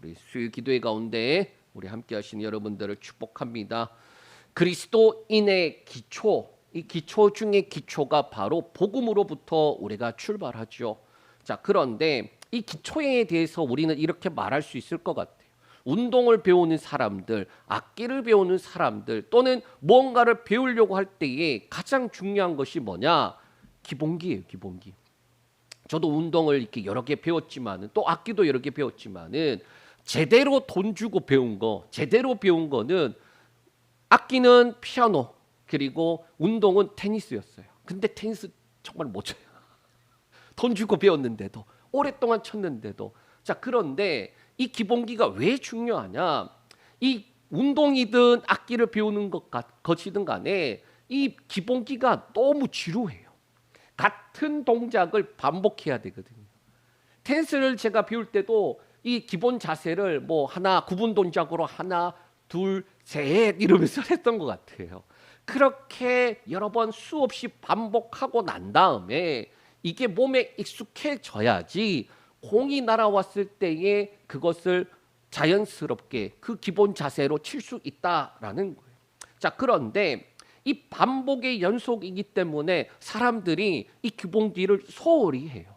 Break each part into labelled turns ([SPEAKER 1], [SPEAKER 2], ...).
[SPEAKER 1] 우리 수요 기도회 가운데 우리 함께 하시는 여러분들을 축복합니다. 그리스도인의 기초, 이 기초 중의 기초가 바로 복음으로부터 우리가 출발하죠. 자, 그런데 이 기초에 대해서 우리는 이렇게 말할 수 있을 것 같아요. 운동을 배우는 사람들, 악기를 배우는 사람들 또는 뭔가를 배우려고 할 때에 가장 중요한 것이 뭐냐? 기본기예요, 기본기. 저도 운동을 이렇게 여러 개 배웠지만은 또 악기도 여러 개 배웠지만은 제대로 돈 주고 배운 거, 제대로 배운 거는 악기는 피아노 그리고 운동은 테니스였어요. 근데 테니스 정말 못 쳐요. 돈 주고 배웠는데도 오랫동안 쳤는데도. 자, 그런데 이 기본기가 왜 중요하냐? 이 운동이든 악기를 배우는 것이든 간에 이 기본기가 너무 지루해요. 같은 동작을 반복해야 되거든요. 테니스를 제가 배울 때도 이 기본 자세를 뭐 하나 구분 동작으로 하나 둘 셋 이러면서 했던 것 같아요. 그렇게 여러 번 수없이 반복하고 난 다음에 이게 몸에 익숙해져야지 공이 날아왔을 때에 그것을 자연스럽게 그 기본 자세로 칠 수 있다라는 거예요. 자, 그런데 이 반복의 연속이기 때문에 사람들이 이 기본기를 소홀히 해요.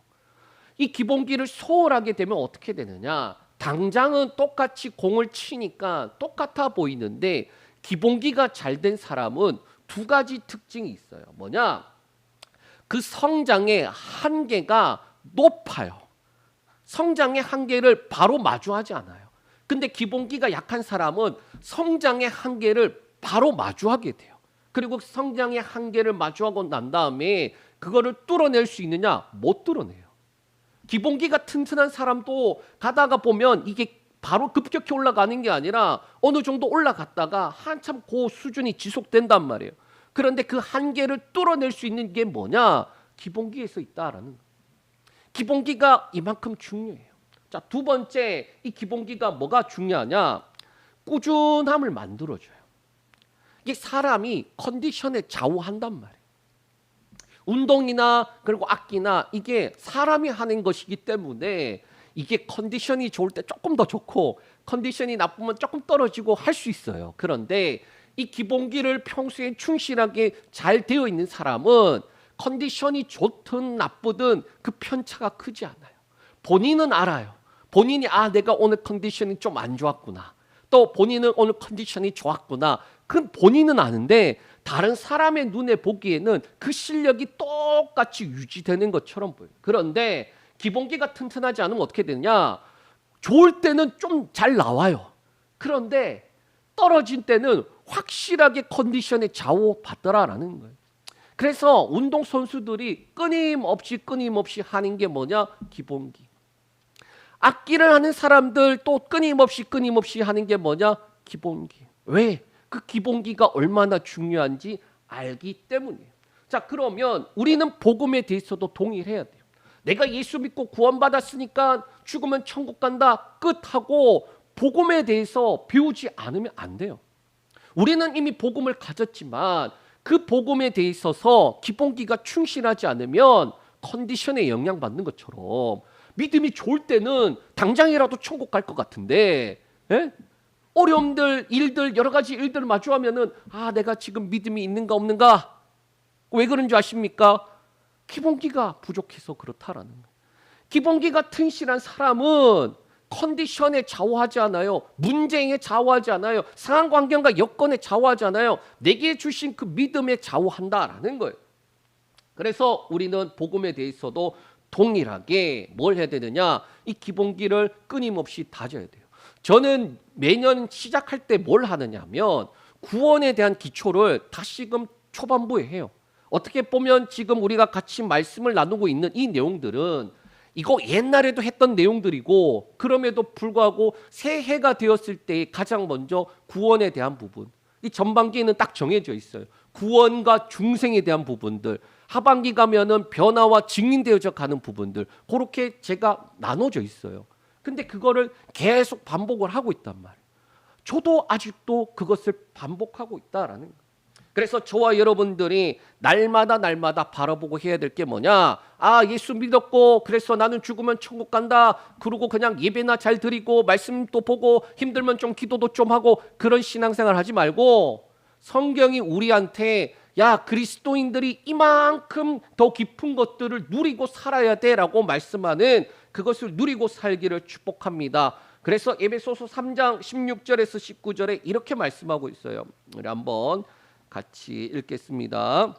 [SPEAKER 1] 이 기본기를 소홀하게 되면 어떻게 되느냐? 당장은 똑같이 공을 치니까 똑같아 보이는데 기본기가 잘 된 사람은 두 가지 특징이 있어요. 뭐냐? 그 성장의 한계가 높아요. 성장의 한계를 바로 마주하지 않아요. 근데 기본기가 약한 사람은 성장의 한계를 바로 마주하게 돼요. 그리고 성장의 한계를 마주하고 난 다음에 그거를 뚫어낼 수 있느냐? 못 뚫어내요. 기본기가 튼튼한 사람도 가다가 보면 이게 바로 급격히 올라가는 게 아니라 어느 정도 올라갔다가 한참 그 수준이 지속된단 말이에요. 그런데 그 한계를 뚫어낼 수 있는 게 뭐냐? 기본기에서 있다라는 거예요. 기본기가 이만큼 중요해요. 자, 두 번째, 이 기본기가 뭐가 중요하냐? 꾸준함을 만들어줘요. 이게 사람이 컨디션에 좌우한단 말이에요. 운동이나 그리고 악기나 이게 사람이 하는 것이기 때문에 이게 컨디션이 좋을 때 조금 더 좋고 컨디션이 나쁘면 조금 떨어지고 할 수 있어요. 그런데 이 기본기를 평소에 충실하게 잘 되어 있는 사람은 컨디션이 좋든 나쁘든 그 편차가 크지 않아요. 본인은 알아요. 본인이 내가 오늘 컨디션이 좀 안 좋았구나. 또 본인은 오늘 컨디션이 좋았구나. 그건 본인은 아는데 다른 사람의 눈에 보기에는 그 실력이 똑같이 유지되는 것처럼 보여요. 그런데 기본기가 튼튼하지 않으면 어떻게 되느냐? 좋을 때는 좀 잘 나와요. 그런데 떨어진 때는 확실하게 컨디션에 좌우받더라라는 거예요. 그래서 운동선수들이 끊임없이 하는 게 뭐냐? 기본기. 악기를 하는 사람들 또 끊임없이 하는 게 뭐냐? 기본기. 왜? 그 기본기가 얼마나 중요한지 알기 때문이에요. 자, 그러면 우리는 복음에 대해서도 동일해야 돼요. 내가 예수 믿고 구원받았으니까 죽으면 천국 간다 끝하고 복음에 대해서 배우지 않으면 안 돼요. 우리는 이미 복음을 가졌지만 그 복음에 대해 있어서 기본기가 충실하지 않으면 컨디션에 영향받는 것처럼 믿음이 좋을 때는 당장이라도 천국 갈 것 같은데 어려움들, 일들, 여러 가지 일들을 마주하면은 내가 지금 믿음이 있는가 없는가? 왜 그런 줄 아십니까? 기본기가 부족해서 그렇다라는 거예요. 기본기가 튼실한 사람은 컨디션에 좌우하지 않아요. 문제에 좌우하지 않아요. 상황 환경과 여건에 좌우하지 않아요. 내게 주신 그 믿음에 좌우한다라는 거예요. 그래서 우리는 복음에 대해서도 동일하게 뭘 해야 되느냐? 이 기본기를 끊임없이 다져야 돼요. 저는 매년 시작할 때 뭘 하느냐 하면 구원에 대한 기초를 다시금 초반부에 해요. 어떻게 보면 지금 우리가 같이 말씀을 나누고 있는 이 내용들은 이거 옛날에도 했던 내용들이고 그럼에도 불구하고 새해가 되었을 때 가장 먼저 구원에 대한 부분 이 전반기에는 딱 정해져 있어요. 구원과 중생에 대한 부분들 하반기 가면은 변화와 증인되어져 가는 부분들 그렇게 제가 나눠져 있어요. 근데 그거를 계속 반복을 하고 있단 말이에요. 저도 아직도 그것을 반복하고 있다라는 거예요. 그래서 저와 여러분들이 날마다 바라보고 해야 될 게 뭐냐? 아, 예수 믿었고 그래서 나는 죽으면 천국 간다. 그러고 그냥 예배나 잘 드리고 말씀도 보고 힘들면 좀 기도도 좀 하고 그런 신앙생활 하지 말고, 성경이 우리한테 야, 그리스도인들이 이만큼 더 깊은 것들을 누리고 살아야 돼라고 말씀하는 그것을 누리고 살기를 축복합니다. 그래서 에베소서 3장 16절에서 19절에 이렇게 말씀하고 있어요. 우리 한번 같이 읽겠습니다.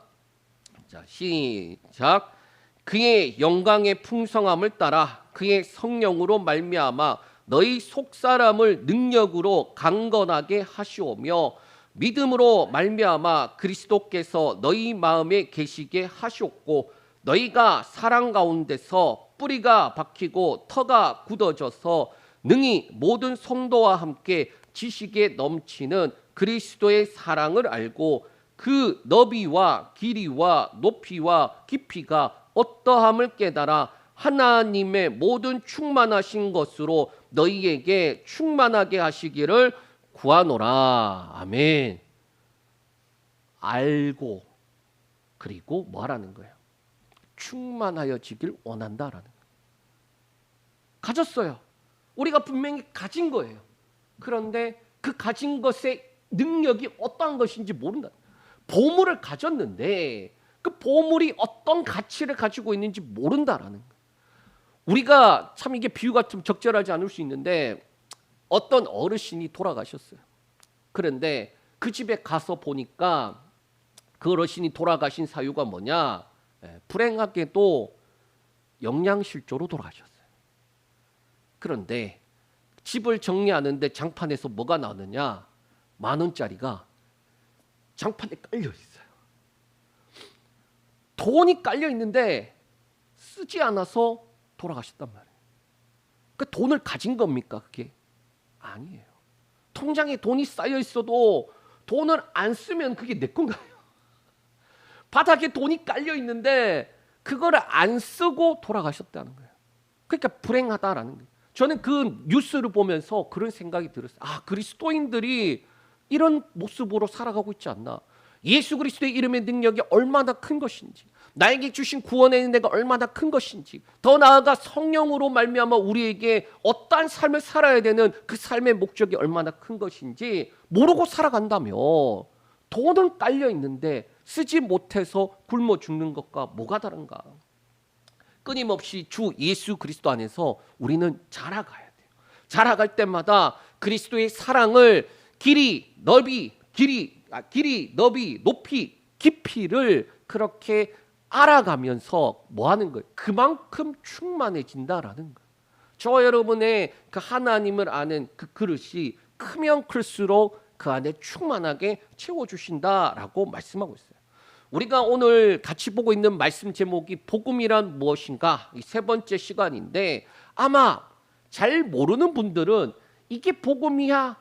[SPEAKER 1] 자, 시작. 그의 영광의 풍성함을 따라 그의 성령으로 말미암아 너희 속사람을 능력으로 강건하게 하시오며 믿음으로 말미암아 그리스도께서 너희 마음에 계시게 하셨고 너희가 사랑 가운데서 뿌리가 박히고 터가 굳어져서 능히 모든 성도와 함께 지식에 넘치는 그리스도의 사랑을 알고 그 너비와 길이와 높이와 깊이가 어떠함을 깨달아 하나님의 모든 충만하신 것으로 너희에게 충만하게 하시기를 구하노라. 아멘. 알고 그리고 뭐 하라는 거예요? 충만하여지길 원한다라는 거예요. 가졌어요. 우리가 분명히 가진 거예요. 그런데 그 가진 것의 능력이 어떠한 것인지 모른다. 보물을 가졌는데 그 보물이 어떤 가치를 가지고 있는지 모른다라는 거예요. 우리가 참 이게 비유가 좀 적절하지 않을 수 있는데 어떤 어르신이 돌아가셨어요. 그런데 그 집에 가서 보니까 그 어르신이 돌아가신 사유가 뭐냐? 불행하게도 영양실조로 돌아가셨어요. 그런데 집을 정리하는데 장판에서 뭐가 나오느냐? 10,000원짜리가 장판에 깔려 있어요. 돈이 깔려 있는데 쓰지 않아서 돌아가셨단 말이에요. 그 돈을 가진 겁니까? 그게 아니에요. 통장에 돈이 쌓여 있어도 돈을 안 쓰면 그게 내 건가요? 바닥에 돈이 깔려 있는데 그거를 안 쓰고 돌아가셨다는 거예요. 그러니까 불행하다라는 거예요. 저는 그 뉴스를 보면서 그런 생각이 들었어요. 아, 그리스도인들이 이런 모습으로 살아가고 있지 않나. 예수 그리스도의 이름의 능력이 얼마나 큰 것인지, 나에게 주신 구원의 은혜가 얼마나 큰 것인지, 더 나아가 성령으로 말미암아 우리에게 어떠한 삶을 살아야 되는 그 삶의 목적이 얼마나 큰 것인지 모르고 살아간다며 돈은 깔려 있는데 쓰지 못해서 굶어 죽는 것과 뭐가 다른가. 끊임없이 주 예수 그리스도 안에서 우리는 자라가야 돼요. 자라갈 때마다 그리스도의 사랑을 길이, 너비, 높이, 깊이를 그렇게 알아가면서 뭐 하는 거예요? 그만큼 충만해진다라는 거예요. 저와 여러분의 그 하나님을 아는 그 그릇이 크면 클수록 그 안에 충만하게 채워주신다라고 말씀하고 있어요. 우리가 오늘 같이 보고 있는 말씀 제목이 복음이란 무엇인가? 이 세 번째 시간인데 아마 잘 모르는 분들은 이게 복음이야?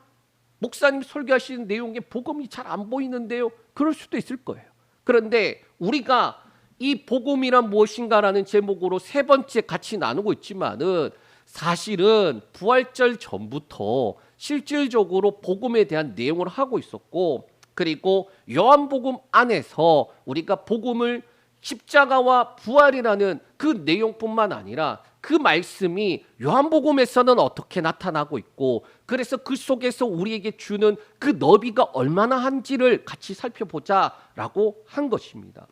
[SPEAKER 1] 목사님 설교하시는 내용에 복음이 잘 안 보이는데요? 그럴 수도 있을 거예요. 그런데 우리가 이 복음이란 무엇인가라는 제목으로 세 번째 같이 나누고 있지만은 사실은 부활절 전부터 실질적으로 복음에 대한 내용을 하고 있었고, 그리고 요한복음 안에서 우리가 복음을 십자가와 부활이라는 그 내용뿐만 아니라 그 말씀이 요한복음에서는 어떻게 나타나고 있고, 그래서 그 속에서 우리에게 주는 그 너비가 얼마나 한지를 같이 살펴보자라고 한 것입니다.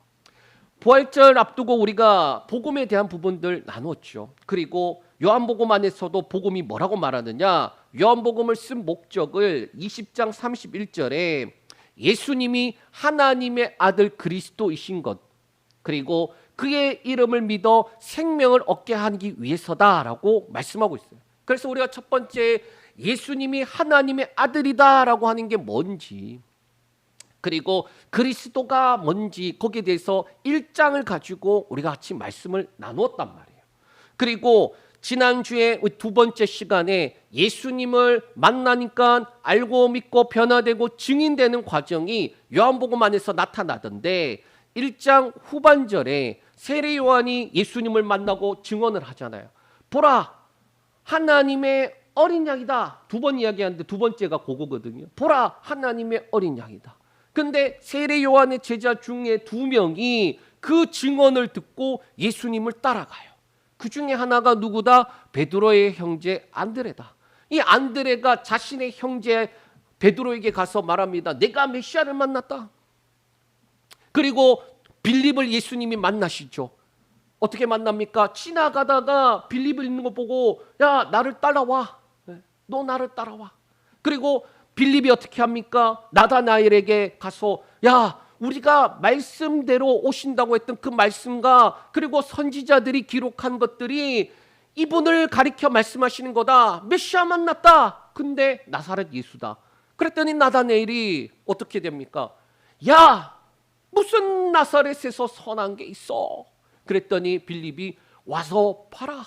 [SPEAKER 1] 부활절 앞두고 우리가 복음에 대한 부분들 나눴죠. 그리고 요한복음 안에서도 복음이 뭐라고 말하느냐? 요한복음을 쓴 목적을 20장 31절에 예수님이 하나님의 아들 그리스도이신 것, 그리고 그의 이름을 믿어 생명을 얻게 하기 위해서다라고 말씀하고 있어요. 그래서 우리가 첫 번째 예수님이 하나님의 아들이다라고 하는 게 뭔지, 그리고 그리스도가 뭔지 거기에 대해서 1장을 가지고 우리가 같이 말씀을 나누었단 말이에요. 그리고 지난주에 두 번째 시간에 예수님을 만나니까 알고 믿고 변화되고 증인되는 과정이 요한복음 안에서 나타나던데 1장 후반절에 세례 요한이 예수님을 만나고 증언을 하잖아요. 보라, 하나님의 어린 양이다. 두 번 이야기하는데 두 번째가 그거거든요. 보라, 하나님의 어린 양이다. 근데 세례 요한의 제자 중에 2명이 그 증언을 듣고 예수님을 따라가요. 그 중에 하나가 누구다? 베드로의 형제 안드레다. 이 안드레가 자신의 형제 베드로에게 가서 말합니다. 내가 메시아를 만났다. 그리고 빌립을 예수님이 만나시죠. 어떻게 만납니까? 지나가다가 빌립을 있는 거 보고 야 나를 따라와. 너 나를 따라와. 그리고 빌립이 어떻게 합니까? 나다나엘에게 가서 야 우리가 말씀대로 오신다고 했던 그 말씀과 그리고 선지자들이 기록한 것들이 이분을 가리켜 말씀하시는 거다. 메시아 만났다. 근데 나사렛 예수다. 그랬더니 나다나엘이 어떻게 됩니까? 야 무슨 나사렛에서 선한 게 있어? 그랬더니 빌립이 와서 봐라.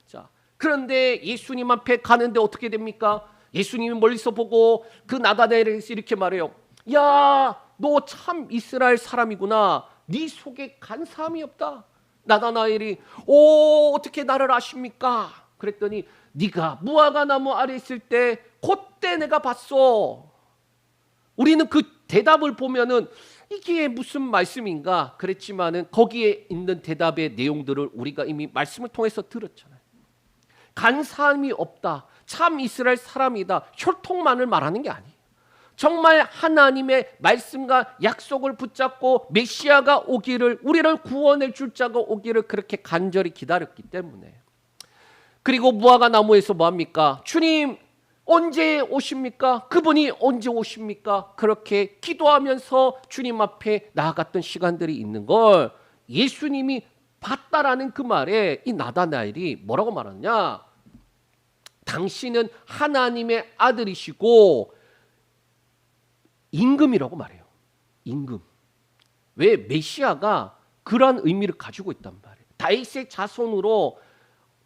[SPEAKER 1] 자, 그런데 예수님 앞에 가는데 어떻게 됩니까? 예수님이 멀리서 보고 그 나다나엘에게 이렇게 말해요. 야, 너 참 이스라엘 사람이구나. 네 속에 간사함이 없다. 나다나엘이 어떻게 나를 아십니까? 그랬더니 네가 무화과 나무 아래 있을 때 그때 내가 봤어. 우리는 그 대답을 보면은 이게 무슨 말씀인가 그랬지만은 거기에 있는 대답의 내용들을 우리가 이미 말씀을 통해서 들었잖아요. 간사함이 없다. 참 이스라엘 사람이다. 혈통만을 말하는 게 아니에요. 정말 하나님의 말씀과 약속을 붙잡고 메시아가 오기를, 우리를 구원해 줄 자가 오기를 그렇게 간절히 기다렸기 때문에. 그리고 무화과 나무에서 뭐합니까? 주님 언제 오십니까? 그분이 언제 오십니까? 그렇게 기도하면서 주님 앞에 나아갔던 시간들이 있는 걸 예수님이 봤다라는 그 말에 이 나다나엘이 뭐라고 말하느냐? 당신은 하나님의 아들이시고 임금이라고 말해요. 임금. 왜? 메시아가 그러한 의미를 가지고 있단 말이에요. 다윗의 자손으로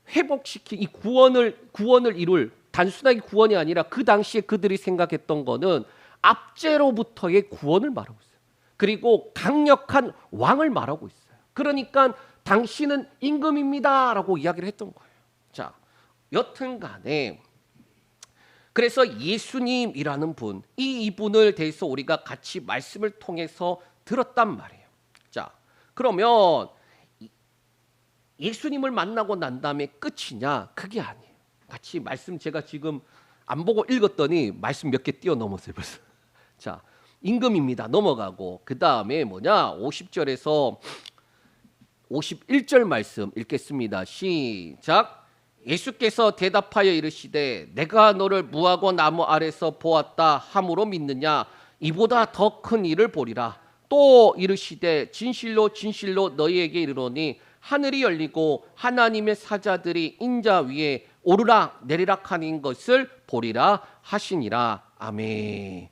[SPEAKER 1] 회복시킨 이 구원을 이룰 단순하게 구원이 아니라 그 당시에 그들이 생각했던 거는 압제로부터의 구원을 말하고 있어요. 그리고 강력한 왕을 말하고 있어요. 그러니까 당신은 임금입니다라고 이야기를 했던 거예요. 자, 여튼 간에 그래서 예수님이라는 분, 이분을 대해서 우리가 같이 말씀을 통해서 들었단 말이에요. 자, 그러면 예수님을 만나고 난 다음에 끝이냐? 그게 아니에요. 같이 말씀 제가 지금 안 보고 읽었더니 말씀 몇 개 뛰어넘었어요 벌써. 자, 임금입니다. 넘어가고 그 다음에 뭐냐? 50절에서 51절 말씀 읽겠습니다. 시작. 예수께서 대답하여 이르시되 내가 너를 무화과 나무 아래서 보았다 함으로 믿느냐? 이보다 더 큰 일을 보리라. 또 이르시되 진실로 진실로 너희에게 이르노니 하늘이 열리고 하나님의 사자들이 인자 위에 오르락 내리락 하는 것을 보리라 하시니라. 아멘.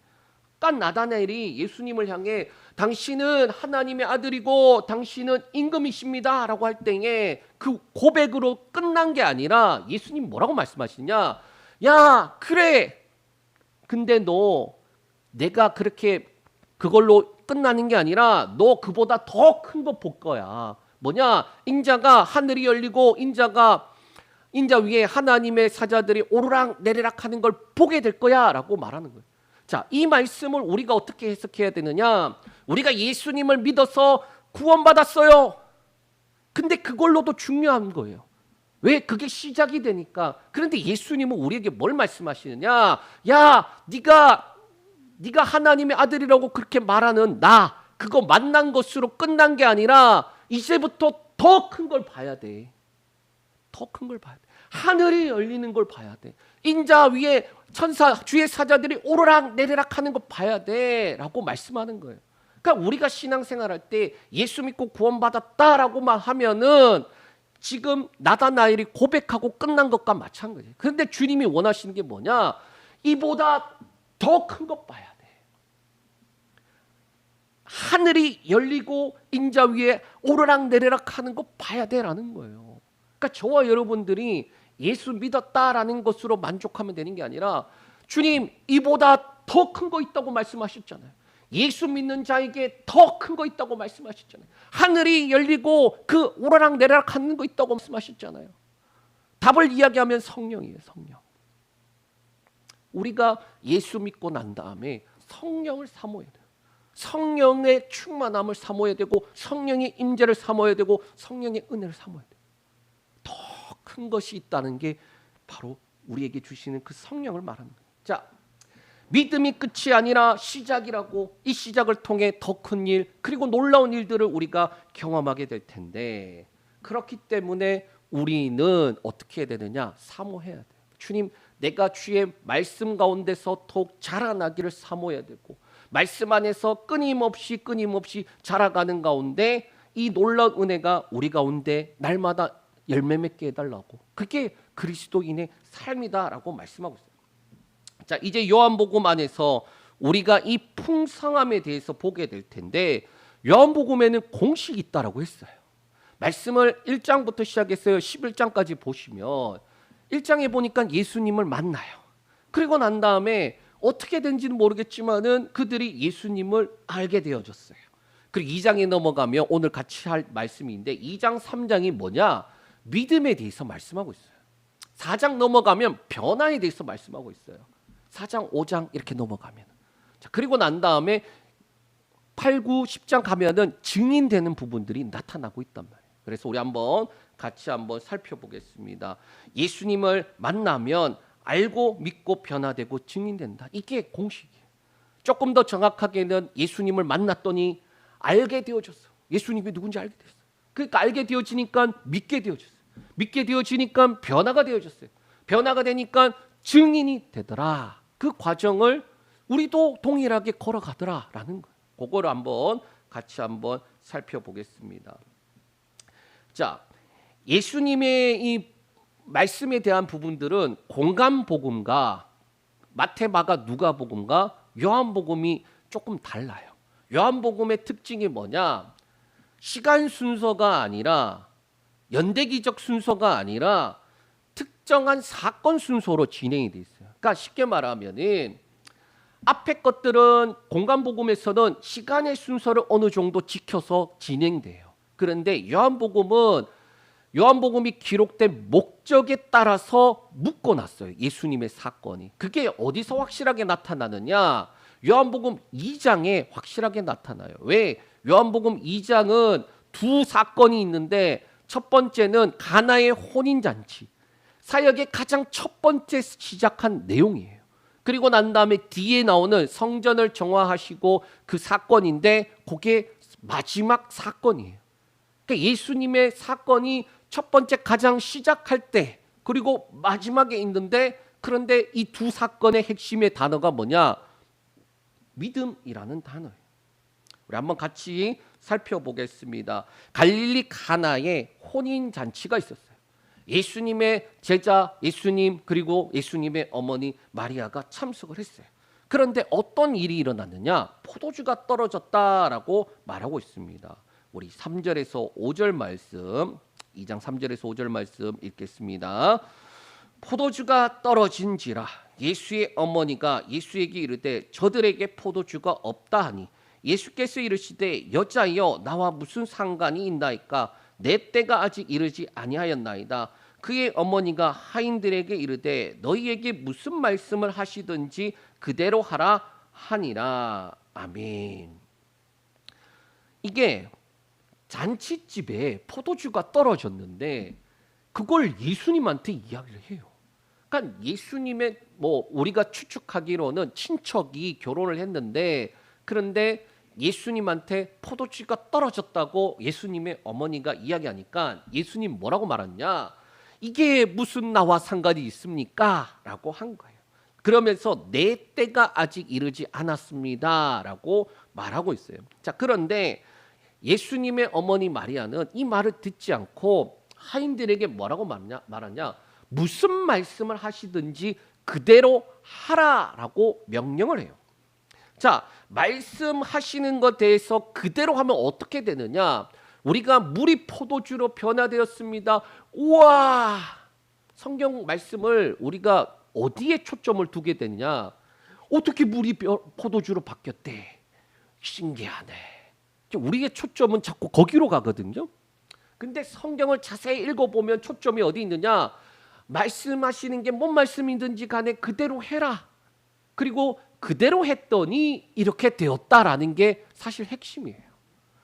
[SPEAKER 1] 깐 나다나엘이 예수님을 향해 당신은 하나님의 아들이고 당신은 임금이십니다 라고 할 때에 그 고백으로 끝난 게 아니라 예수님 뭐라고 말씀하시냐? 야 그래, 근데 너 내가 그렇게 그걸로 끝나는 게 아니라 너 그보다 더 큰 거 볼 거야. 뭐냐? 인자가 하늘이 열리고 인자 위에 하나님의 사자들이 오르락 내리락 하는 걸 보게 될 거야 라고 말하는 거예요. 자, 이 말씀을 우리가 어떻게 해석해야 되느냐? 우리가 예수님을 믿어서 구원받았어요. 근데 그걸로도 중요한 거예요. 왜? 그게 시작이 되니까. 그런데 예수님은 우리에게 뭘 말씀하시느냐? 야, 네가 하나님의 아들이라고 그렇게 말하는 나, 그거 만난 것으로 끝난 게 아니라 이제부터 더 큰 걸 봐야 돼. 더 큰 걸 봐야 돼. 하늘이 열리는 걸 봐야 돼. 인자 위에 주의 사자들이 오르락 내리락 하는 거 봐야 돼 라고 말씀하는 거예요. 그러니까 우리가 신앙생활할 때 예수 믿고 구원받았다라고만 하면은 지금 나다나엘이 고백하고 끝난 것과 마찬가지예요. 그런데 주님이 원하시는 게 뭐냐? 이보다 더 큰 것 봐야 돼. 하늘이 열리고 인자 위에 오르락 내리락 하는 거 봐야 돼라는 거예요. 그러니까 저와 여러분들이 예수 믿었다라는 것으로 만족하면 되는 게 아니라 주님 이보다 더 큰 거 있다고 말씀하셨잖아요. 예수 믿는 자에게 더 큰 거 있다고 말씀하셨잖아요. 하늘이 열리고 그 오르락 내리락 하는 거 있다고 말씀하셨잖아요. 답을 이야기하면 성령이에요. 성령. 우리가 예수 믿고 난 다음에 성령을 사모해야 돼요. 성령의 충만함을 사모해야 되고 성령의 임재를 사모해야 되고 성령의 은혜를 사모해야 돼요. 더 큰 것이 있다는 게 바로 우리에게 주시는 그 성령을 말하는 거예요. 자, 믿음이 끝이 아니라 시작이라고, 이 시작을 통해 더 큰 일 그리고 놀라운 일들을 우리가 경험하게 될 텐데, 그렇기 때문에 우리는 어떻게 해야 되느냐? 사모해야 돼요. 주님, 내가 주의 말씀 가운데서 더욱 자라나기를 사모해야 되고, 말씀 안에서 끊임없이 자라가는 가운데 이 놀라운 은혜가 우리 가운데 날마다 열매 맺게 해달라고, 그게 그리스도인의 삶이다라고 말씀하고 있어요. 자, 이제 요한복음 안에서 우리가 이 풍성함에 대해서 보게 될 텐데, 요한복음에는 공식이 있다라고 했어요. 말씀을 1장부터 시작했어요. 11장까지 보시면 1장에 보니까 예수님을 만나요. 그리고 난 다음에 어떻게 된지는 모르겠지만은 그들이 예수님을 알게 되어졌어요. 그리고 2장에 넘어가면 오늘 같이 할 말씀인데, 2장 3장이 뭐냐? 믿음에 대해서 말씀하고 있어요. 4장 넘어가면 변화에 대해서 말씀하고 있어요. 4장, 5장 이렇게 넘어가면. 자, 그리고 난 다음에 8, 9, 10장 가면은 증인되는 부분들이 나타나고 있단 말이에요. 그래서 우리 같이 한번 살펴보겠습니다. 예수님을 만나면 알고 믿고 변화되고 증인된다. 이게 공식이에요. 조금 더 정확하게는 예수님을 만났더니 알게 되어졌어. 예수님이 누군지 알게 됐어. 그러니까 알게 되어지니까 믿게 되어졌어요. 믿게 되어지니까 변화가 되어졌어요. 변화가 되니까 증인이 되더라. 그 과정을 우리도 동일하게 걸어가더라라는 거예요. 그거를 같이 살펴보겠습니다. 자, 예수님의 이 말씀에 대한 부분들은 공간복음과 마태, 마가, 누가복음과 요한복음이 조금 달라요. 요한복음의 특징이 뭐냐? 시간 순서가 아니라, 연대기적 순서가 아니라 특정한 사건 순서로 진행이 돼 있어요. 그러니까 쉽게 말하면은 앞에 것들은 공간복음에서는 시간의 순서를 어느 정도 지켜서 진행돼요. 그런데 요한복음이 기록된 목적에 따라서 묶어놨어요. 예수님의 사건이. 그게 어디서 확실하게 나타나느냐? 요한복음 2장에 확실하게 나타나요. 왜? 요한복음 2장은 두 사건이 있는데, 첫 번째는 가나의 혼인잔치, 사역의 가장 첫 번째 시작한 내용이에요. 그리고 난 다음에 뒤에 나오는 성전을 정화하시고 그 사건인데, 그게 마지막 사건이에요. 그러니까 예수님의 사건이 첫 번째 가장 시작할 때, 그리고 마지막에 있는데, 그런데 이 두 사건의 핵심의 단어가 뭐냐? 믿음이라는 단어예요. 우리 한번 같이 살펴보겠습니다. 갈릴리 가나에 혼인 잔치가 있었어요. 예수님의 제자 예수님, 그리고 예수님의 어머니 마리아가 참석을 했어요. 그런데 어떤 일이 일어났느냐? 포도주가 떨어졌다라고 말하고 있습니다. 우리 3절에서 5절 말씀, 2장 3절에서 5절 말씀 읽겠습니다. 포도주가 떨어진지라 예수의 어머니가 예수에게 이르되 저들에게 포도주가 없다 하니, 예수께서 이르시되 여자여 나와 무슨 상관이 있나이까? 내 때가 아직 이르지 아니하였나이다. 그의 어머니가 하인들에게 이르되 너희에게 무슨 말씀을 하시든지 그대로 하라 하니라. 아멘. 이게 잔치집에 포도주가 떨어졌는데 그걸 예수님한테 이야기를 해요. 그러니까 예수님의 우리가 추측하기로는 친척이 결혼을 했는데, 그런데 예수님한테 포도주가 떨어졌다고 예수님의 어머니가 이야기하니까 예수님 뭐라고 말했냐? 이게 무슨 나와 상관이 있습니까? 라고 한 거예요. 그러면서 내 때가 아직 이르지 않았습니다 라고 말하고 있어요. 자, 그런데 예수님의 어머니 마리아는 이 말을 듣지 않고 하인들에게 뭐라고 말하냐? 무슨 말씀을 하시든지 그대로 하라라고 명령을 해요. 자, 말씀하시는 것에 대해서 그대로 하면 어떻게 되느냐? 우리가 물이 포도주로 변화되었습니다. 우와! 성경 말씀을 우리가 어디에 초점을 두게 되느냐? 어떻게 물이 포도주로 바뀌었대? 신기하네. 우리의 초점은 자꾸 거기로 가거든요. 근데 성경을 자세히 읽어보면 초점이 어디 있느냐? 말씀하시는 게 뭔 말씀이든지 간에 그대로 해라. 그리고 그대로 했더니 이렇게 되었다라는 게 사실 핵심이에요.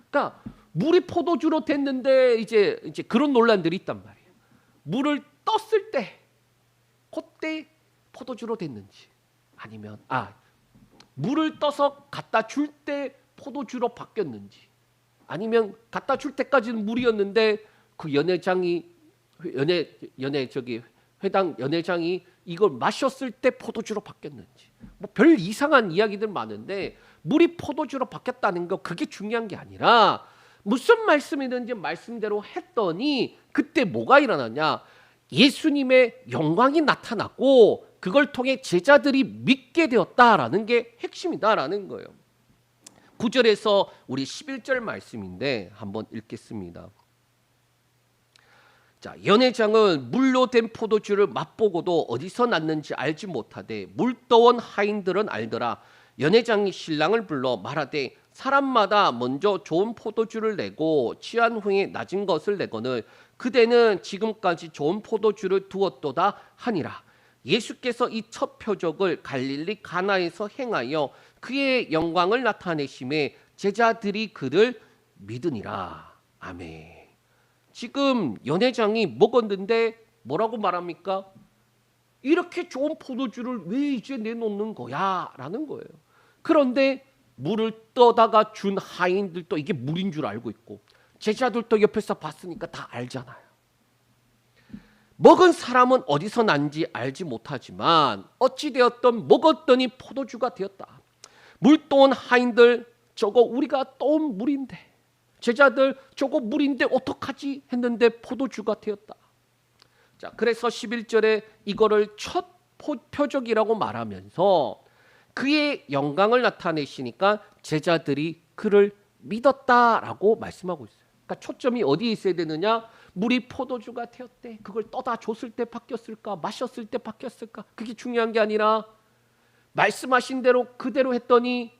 [SPEAKER 1] 그러니까 물이 포도주로 됐는데 이제 그런 논란들이 있단 말이에요. 물을 떴을 때 그때 포도주로 됐는지, 아니면 물을 떠서 갖다 줄 때 포도주로 바뀌었는지, 아니면 갖다 줄 때까지는 물이었는데 그 회당 연회장이 이걸 마셨을 때 포도주로 바뀌었는지, 뭐 별 이상한 이야기들 많은데 물이 포도주로 바뀌었다는 거 그게 중요한 게 아니라 무슨 말씀이든지 말씀대로 했더니 그때 뭐가 일어나냐? 예수님의 영광이 나타났고 그걸 통해 제자들이 믿게 되었다라는 게 핵심이다라는 거예요. 9절에서 우리 11절 말씀인데 한번 읽겠습니다. 자, 연회장은 물로 된 포도주를 맛보고도 어디서 났는지 알지 못하되 물떠온 하인들은 알더라. 연회장이 신랑을 불러 말하되 사람마다 먼저 좋은 포도주를 내고 취한 후에 낮은 것을 내거늘 그대는 지금까지 좋은 포도주를 두었도다 하니라. 예수께서 이 첫 표적을 갈릴리 가나에서 행하여 그의 영광을 나타내심에 제자들이 그를 믿으니라. 아멘. 지금 연회장이 먹었는데 뭐라고 말합니까? 이렇게 좋은 포도주를 왜 이제 내놓는 거야? 라는 거예요. 그런데 물을 떠다가 준 하인들도 이게 물인 줄 알고 있고 제자들도 옆에서 봤으니까 다 알잖아요. 먹은 사람은 어디서 난지 알지 못하지만 어찌되었든 먹었더니 포도주가 되었다. 물 떠온 하인들 저거 우리가 떠온 물인데, 제자들 저거 물인데 어떡하지 했는데 포도주가 되었다. 자, 그래서 11절에 이거를 첫 표적이라고 말하면서 그의 영광을 나타내시니까 제자들이 그를 믿었다라고 말씀하고 있어요. 그러니까 초점이 어디에 있어야 되느냐? 물이 포도주가 되었대. 그걸 떠다 줬을 때 바뀌었을까? 마셨을 때 바뀌었을까? 그게 중요한 게 아니라 말씀하신 대로 그대로 했더니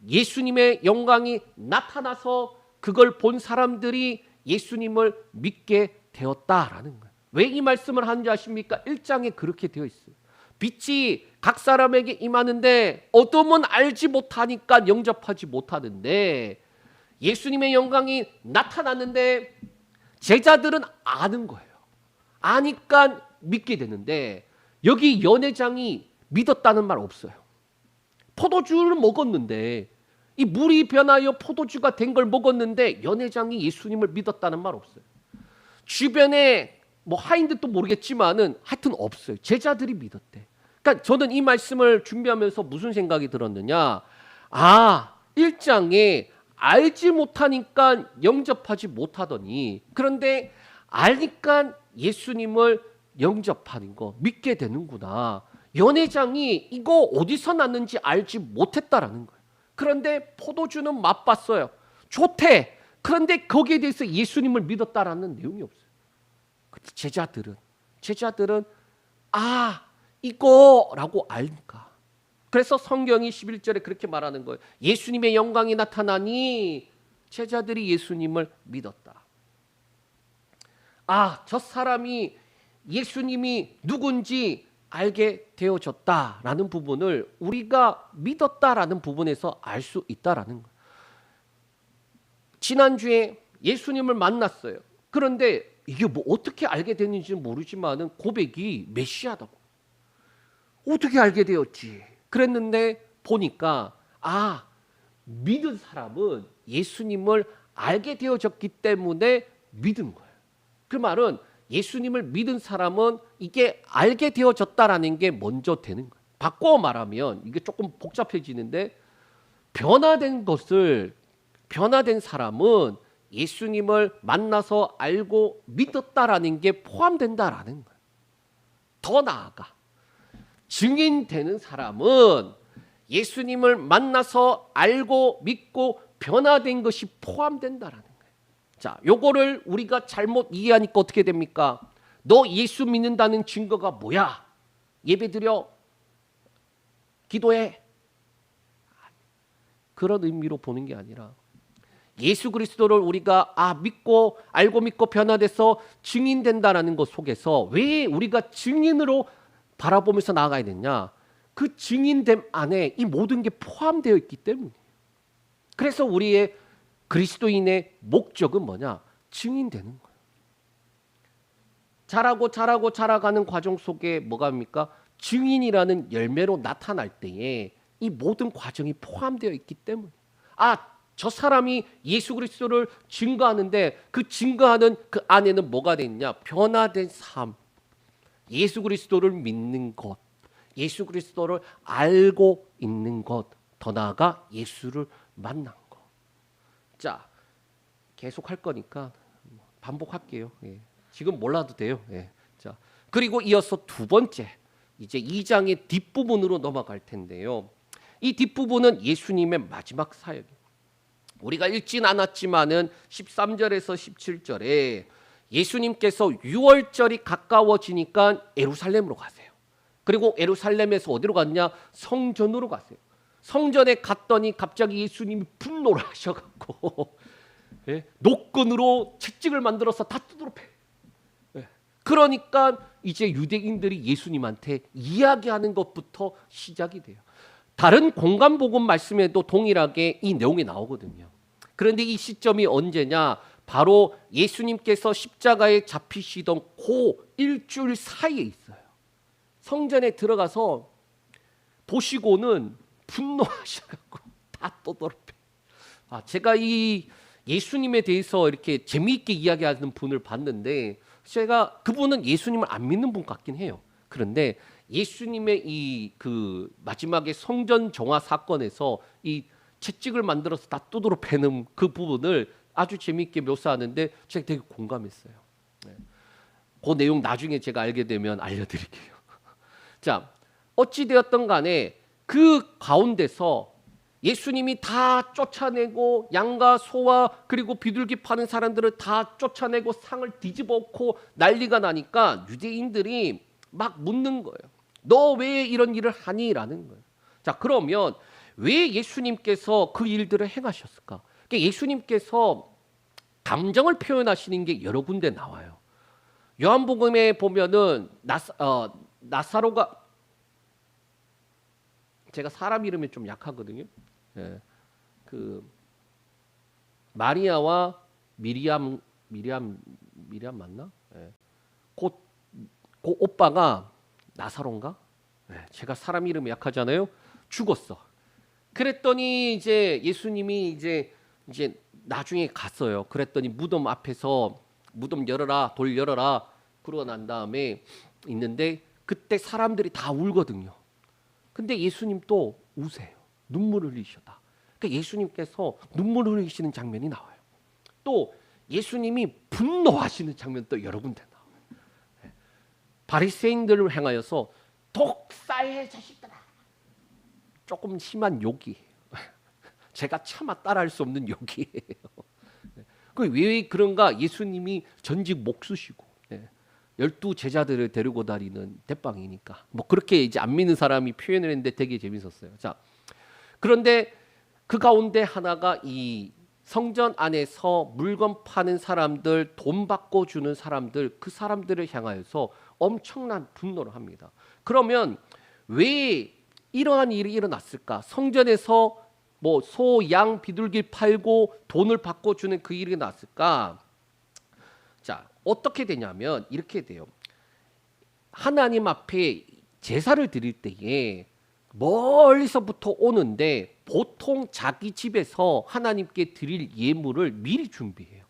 [SPEAKER 1] 예수님의 영광이 나타나서 그걸 본 사람들이 예수님을 믿게 되었다라는 거예요. 왜 이 말씀을 하는지 아십니까? 1장에 그렇게 되어 있어요. 빛이 각 사람에게 임하는데 어둠은 알지 못하니까 영접하지 못하는데 예수님의 영광이 나타났는데 제자들은 아는 거예요. 아니까 믿게 되는데 여기 연회장이 믿었다는 말 없어요. 포도주를 먹었는데 이 물이 변하여 포도주가 된 걸 먹었는데 연회장이 예수님을 믿었다는 말 없어요. 주변에 뭐 하인들도 모르겠지만은 하여튼 없어요. 제자들이 믿었대. 그러니까 저는 이 말씀을 준비하면서 무슨 생각이 들었느냐? 1장에 알지 못하니까 영접하지 못하더니 그런데 알니까 예수님을 영접하는 거 믿게 되는구나. 연회장이 이거 어디서 났는지 알지 못했다라는 거예요. 그런데 포도주는 맛봤어요. 좋대. 그런데 거기에 대해서 예수님을 믿었다라는 내용이 없어요. 제자들은 이거라고 알니까. 그래서 성경이 11절에 그렇게 말하는 거예요. 예수님의 영광이 나타나니 제자들이 예수님을 믿었다. 저 사람이 예수님이 누군지 알게 되어졌다라는 부분을 우리가 믿었다라는 부분에서 알 수 있다라는 거예요. 지난주에 예수님을 만났어요. 그런데 이게 뭐 어떻게 알게 됐는지는 모르지만은 고백이 메시아다고. 어떻게 알게 되었지? 그랬는데 보니까 믿은 사람은 예수님을 알게 되어졌기 때문에 믿은 거예요. 그 말은 예수님을 믿은 사람은 이게 알게 되어졌다라는 게 먼저 되는 거예요. 바꿔 말하면 이게 조금 복잡해지는데 변화된 사람은 예수님을 만나서 알고 믿었다라는 게 포함된다라는 거예요. 더 나아가 증인되는 사람은 예수님을 만나서 알고 믿고 변화된 것이 포함된다라는 거예요. 자, 요거를 우리가 잘못 이해하니까 어떻게 됩니까? 너 예수 믿는다는 증거가 뭐야? 예배드려? 기도해? 그런 의미로 보는 게 아니라 예수 그리스도를 우리가 믿고 알고 믿고 변화돼서 증인된다라는 것 속에서 왜 우리가 증인으로 바라보면서 나아가야 되냐? 그 증인됨 안에 이 모든 게 포함되어 있기 때문이에요. 그래서 우리의 그리스도인의 목적은 뭐냐? 증인되는 거예요. 자라가는 과정 속에 뭐가 합니까? 증인이라는 열매로 나타날 때에 이 모든 과정이 포함되어 있기 때문에 저 사람이 예수 그리스도를 증거하는데 그 증거하는 그 안에는 뭐가 되느냐? 변화된 삶, 예수 그리스도를 믿는 것, 예수 그리스도를 알고 있는 것, 더 나아가 예수를 만난 것. 자, 계속 할 거니까 반복할게요. 예. 지금 몰라도 돼요. 예. 자, 그리고 이어서 두 번째, 이제 2장의 뒷부분으로 넘어갈 텐데요. 이 뒷부분은 예수님의 마지막 사역. 우리가 읽진 않았지만은 13절에서 17절에 예수님께서 6월절이 가까워지니까 예루살렘으로 가세요. 그리고 예루살렘에서 어디로 갔냐? 성전으로 가세요. 성전에 갔더니 갑자기 예수님이 분노를 하셔갖고 노끈으로 채찍을 만들어서 다 두드러 패. 그러니까 이제 유대인들이 예수님한테 이야기하는 것부터 시작이 돼요. 다른 공간복음 말씀에도 동일하게 이 내용이 나오거든요. 그런데 이 시점이 언제냐? 바로 예수님께서 십자가에 잡히시던 그 일주일 사이에 있어요. 성전에 들어가서 보시고는 분노하셔갖고 다 떠돌아패. 제가 이 예수님에 대해서 이렇게 재미있게 이야기하는 분을 봤는데 제가 그분은 예수님을 안 믿는 분 같긴 해요. 그런데 예수님의 이 그 마지막에 성전 정화 사건에서 이 채찍을 만들어서 다 두드러 패는 그 부분을 아주 재미있게 묘사하는데 제가 되게 공감했어요. 그 내용 나중에 제가 알게 되면 알려드릴게요. 자, 어찌 되었던 간에 그 가운데서 예수님이 다 쫓아내고 양과 소와 그리고 비둘기 파는 사람들을 다 쫓아내고 상을 뒤집어엎고 난리가 나니까 유대인들이 막 묻는 거예요. 너 왜 이런 일을 하니? 라는 거예요. 자, 그러면 왜 예수님께서 그 일들을 행하셨을까? 그러니까 예수님께서 감정을 표현하시는 게 여러 군데 나와요. 요한복음에 보면은 나사로가, 제가 사람 이름이 좀 약하거든요. 예. 그 마리아와 미리암 맞나? 예. 그 오빠가 나사로인가? 예. 제가 사람 이름이 약하잖아요. 죽었어. 그랬더니 이제 예수님이 이제 나중에 갔어요. 그랬더니 무덤 앞에서 무덤 열어라, 돌 열어라. 그러고 난 다음에 있는데 그때 사람들이 다 울거든요. 근데 예수님 또 우세요. 눈물을 흘리셨다. 그러니까 예수님께서 눈물을 흘리시는 장면이 나와요. 또 예수님이 분노하시는 장면도 여러 군데 나와요. 바리새인들을 향하여서 독사의 자식들아. 조금 심한 욕이에요. 제가 차마 따라할 수 없는 욕이에요. 왜 그런가? 예수님이 전직 목수시고 12 제자들을 데리고 다니는 대빵이니까 뭐 그렇게 이제 안 믿는 사람이 표현을 했는데 되게 재밌었어요. 자, 그런데 그 가운데 하나가 이 성전 안에서 물건 파는 사람들, 돈 받고 주는 사람들, 그 사람들을 향하여서 엄청난 분노를 합니다. 그러면 왜 이러한 일이 일어났을까? 성전에서 뭐 소, 양, 비둘기 팔고 돈을 받고 주는 그 일이 났을까? 자, 어떻게 되냐면 이렇게 돼요. 하나님 앞에 제사를 드릴 때에 멀리서부터 오는데 보통 자기 집에서 하나님께 드릴 예물을 미리 준비해요.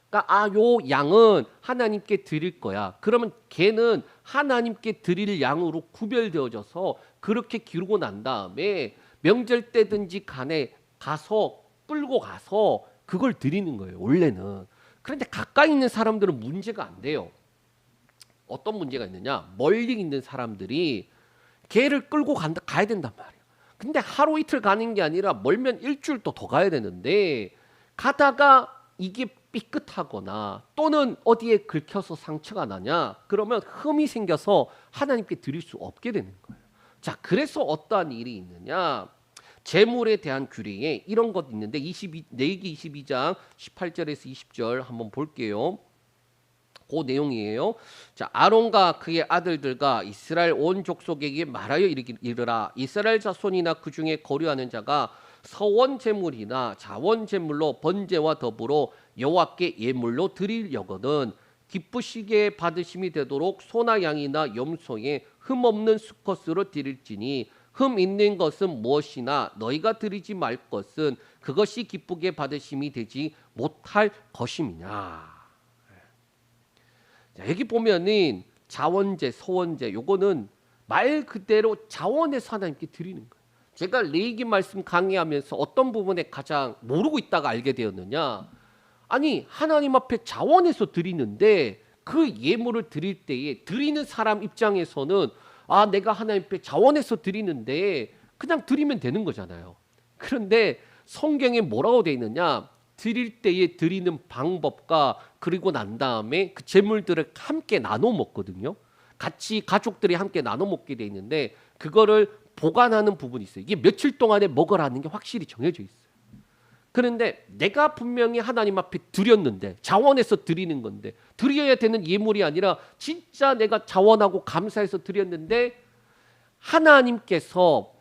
[SPEAKER 1] 그러니까 요 양은 하나님께 드릴 거야. 그러면 걔는 하나님께 드릴 양으로 구별되어져서 그렇게 기르고 난 다음에 명절 때든지 간에 가서 끌고 가서 그걸 드리는 거예요. 원래는. 그런데 가까이 있는 사람들은 문제가 안 돼요. 어떤 문제가 있느냐? 멀리 있는 사람들이 개를 끌고 가야 된단 말이에요. 근데 하루 이틀 가는 게 아니라 멀면 일주일 또 더 가야 되는데 가다가 이게 삐끗하거나 또는 어디에 긁혀서 상처가 나냐? 그러면 흠이 생겨서 하나님께 드릴 수 없게 되는 거예요. 자, 그래서 어떠한 일이 있느냐? 재물에 대한 규례에 이런 것 있는데 레위기 22장 18절에서 20절 한번 볼게요. 그 내용이에요. 자, 아론과 그의 아들들과 이스라엘 온 족속에게 말하여 이르라. 이스라엘 자손이나 그 중에 거류하는 자가 서원 제물이나 자원 제물로 번제와 더불어 여호와께 예물로 드리려거든 기쁘시게 받으심이 되도록 소나 양이나 염소에 흠 없는 수컷으로 드릴지니 흠 있는 것은 무엇이나 너희가 드리지 말 것은 그것이 기쁘게 받으심이 되지 못할 것임이냐. 자, 여기 보면은 자원제, 소원제 요거는 말 그대로 자원에서 하나님께 드리는 거예요. 제가 레위기 말씀 강의하면서 어떤 부분에 가장 모르고 있다가 알게 되었느냐. 아니 하나님 앞에 자원해서 드리는데 그 예물을 드릴 때에 드리는 사람 입장에서는 아 내가 하나님 앞에 자원해서 드리는데 그냥 드리면 되는 거잖아요. 그런데 성경에 뭐라고 되어 있느냐. 드릴 때에 드리는 방법과 그리고 난 다음에 그 제물들을 함께 나눠 먹거든요. 같이 가족들이 함께 나눠 먹게 돼 있는데 그거를 보관하는 부분이 있어요. 이게 며칠 동안에 먹으라는 게 확실히 정해져 있어요. 그런데 내가 분명히 하나님 앞에 드렸는데 자원해서 드리는 건데 드려야 되는 예물이 아니라 진짜 내가 자원하고 감사해서 드렸는데 하나님께서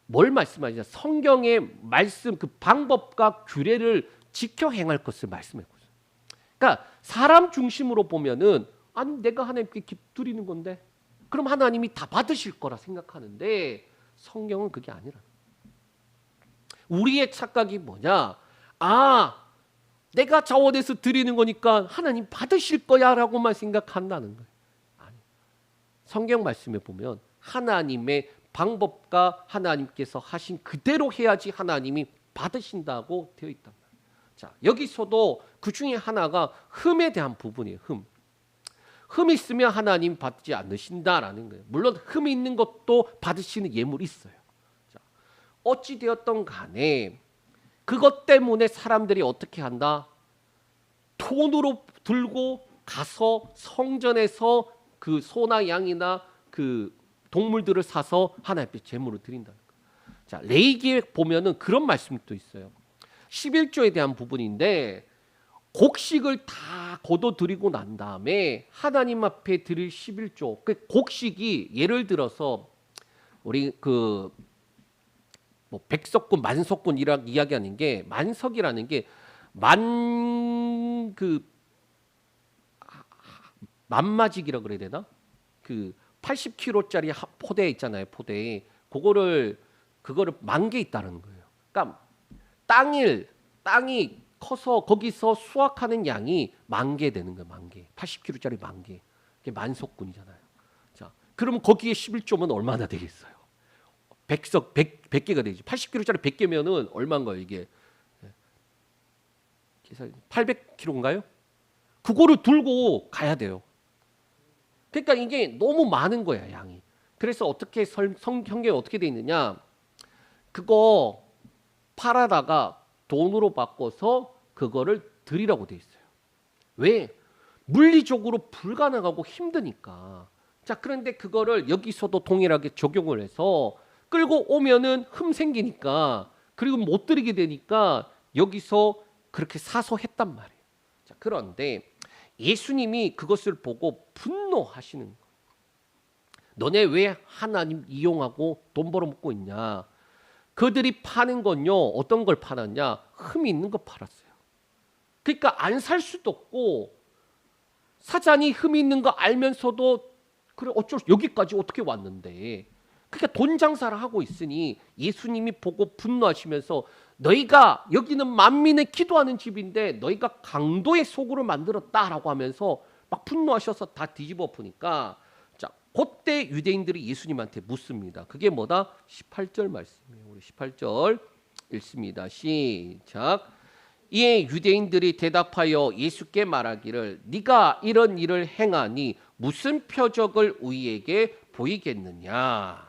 [SPEAKER 1] 뭘 말씀하시냐. 성경의 말씀 그 방법과 규례를 지켜 행할 것을 말씀하고 있어요. 그러니까 사람 중심으로 보면은 아니 내가 하나님께 드리는 건데 그럼 하나님이 다 받으실 거라 생각하는데 성경은 그게 아니라 우리의 착각이 뭐냐. 아 내가 자원해서 드리는 거니까 하나님 받으실 거야 라고만 생각한다는 거예요. 아니, 성경 말씀에 보면 하나님의 방법과 하나님께서 하신 그대로 해야지 하나님이 받으신다고 되어 있단 말이에요. 자, 여기서도 그 중에 하나가 흠에 대한 부분이에요. 흠 있으면 하나님 받지 않으신다라는 거예요. 물론 흠이 있는 것도 받으시는 예물이 있어요. 자, 어찌 되었던 간에 그것 때문에 사람들이 어떻게 한다? 돈으로 들고 가서 성전에서 그 소나 양이나 그 동물들을 사서 하나님 앞에 제물을 드린다는 거예요. 자, 레위기에 보면은 그런 말씀도 있어요. 11조에 대한 부분인데 곡식을 다 거둬들이고 난 다음에 하나님 앞에 드릴 11조. 그 곡식이 예를 들어서 우리 그 뭐 백석군, 만석군 이야기하는 게 만석이라는 게 만마직이라 그래야 되나? 그 80kg짜리 포대 있잖아요. 포대. 그거를 만 개 있다는 거예요. 그러니까 땅이 커서 거기서 수확하는 양이 10,000개 되는 거예요. 10,000개. 80kg짜리 10,000개. 그게 만석군이잖아요. 자, 그러면 거기에 11조면 얼마나 되겠어요? 100개가 되지. 80kg짜리 100개면은 얼마인가요, 이게? 800kg인가요? 그거를 들고 가야 돼요. 그러니까 이게 너무 많은 거야, 양이. 그래서 어떻게 성경에 어떻게 돼 있느냐? 그거 팔아다가 돈으로 바꿔서 그거를 드리라고 돼 있어요. 왜? 물리적으로 불가능하고 힘드니까. 자, 그런데 그거를 여기서도 동일하게 적용을 해서 끌고 오면은 흠 생기니까 그리고 못 드리게 되니까 여기서 그렇게 사서 했단 말이에요. 자, 그런데 예수님이 그것을 보고 분노하시는 거예요. 너네 왜 하나님 이용하고 돈 벌어먹고 있냐? 그들이 파는 건요, 어떤 걸 팔았냐? 흠이 있는 거 팔았어요. 그러니까 안 살 수도 없고 사자니 흠이 있는 거 알면서도 그래 여기까지 어떻게 왔는데? 그러니까 돈 장사를 하고 있으니 예수님이 보고 분노하시면서 너희가 여기는 만민의 기도하는 집인데 너희가 강도의 소굴을 만들었다라고 하면서 막 분노하셔서 다 뒤집어 엎으니까 자, 그때 유대인들이 예수님한테 묻습니다. 그게 뭐다? 18절 말씀이에요. 우리 18절 읽습니다. 시작. 이에 유대인들이 대답하여 예수께 말하기를 네가 이런 일을 행하니 무슨 표적을 우리에게 보이겠느냐.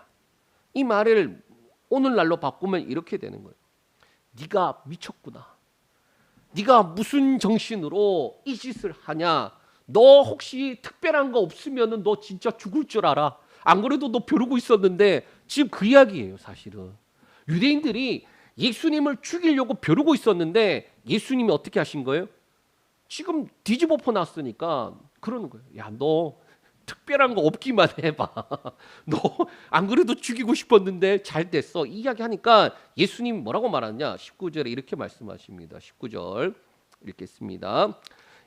[SPEAKER 1] 이 말을 오늘날로 바꾸면 이렇게 되는 거예요. 네가 미쳤구나. 네가 무슨 정신으로 이 짓을 하냐. 너 혹시 특별한 거 없으면 너 진짜 죽을 줄 알아. 안 그래도 너 벼르고 있었는데 지금 그 이야기예요. 사실은 유대인들이 예수님을 죽이려고 벼르고 있었는데 예수님이 어떻게 하신 거예요? 지금 뒤집어 놨으니까 그러는 거예요. 야, 너 특별한 거 없기만 해봐. 너 안 그래도 죽이고 싶었는데 잘 됐어. 이 이야기 하니까 예수님 뭐라고 말하냐? 19절에 이렇게 말씀하십니다. 19절 읽겠습니다.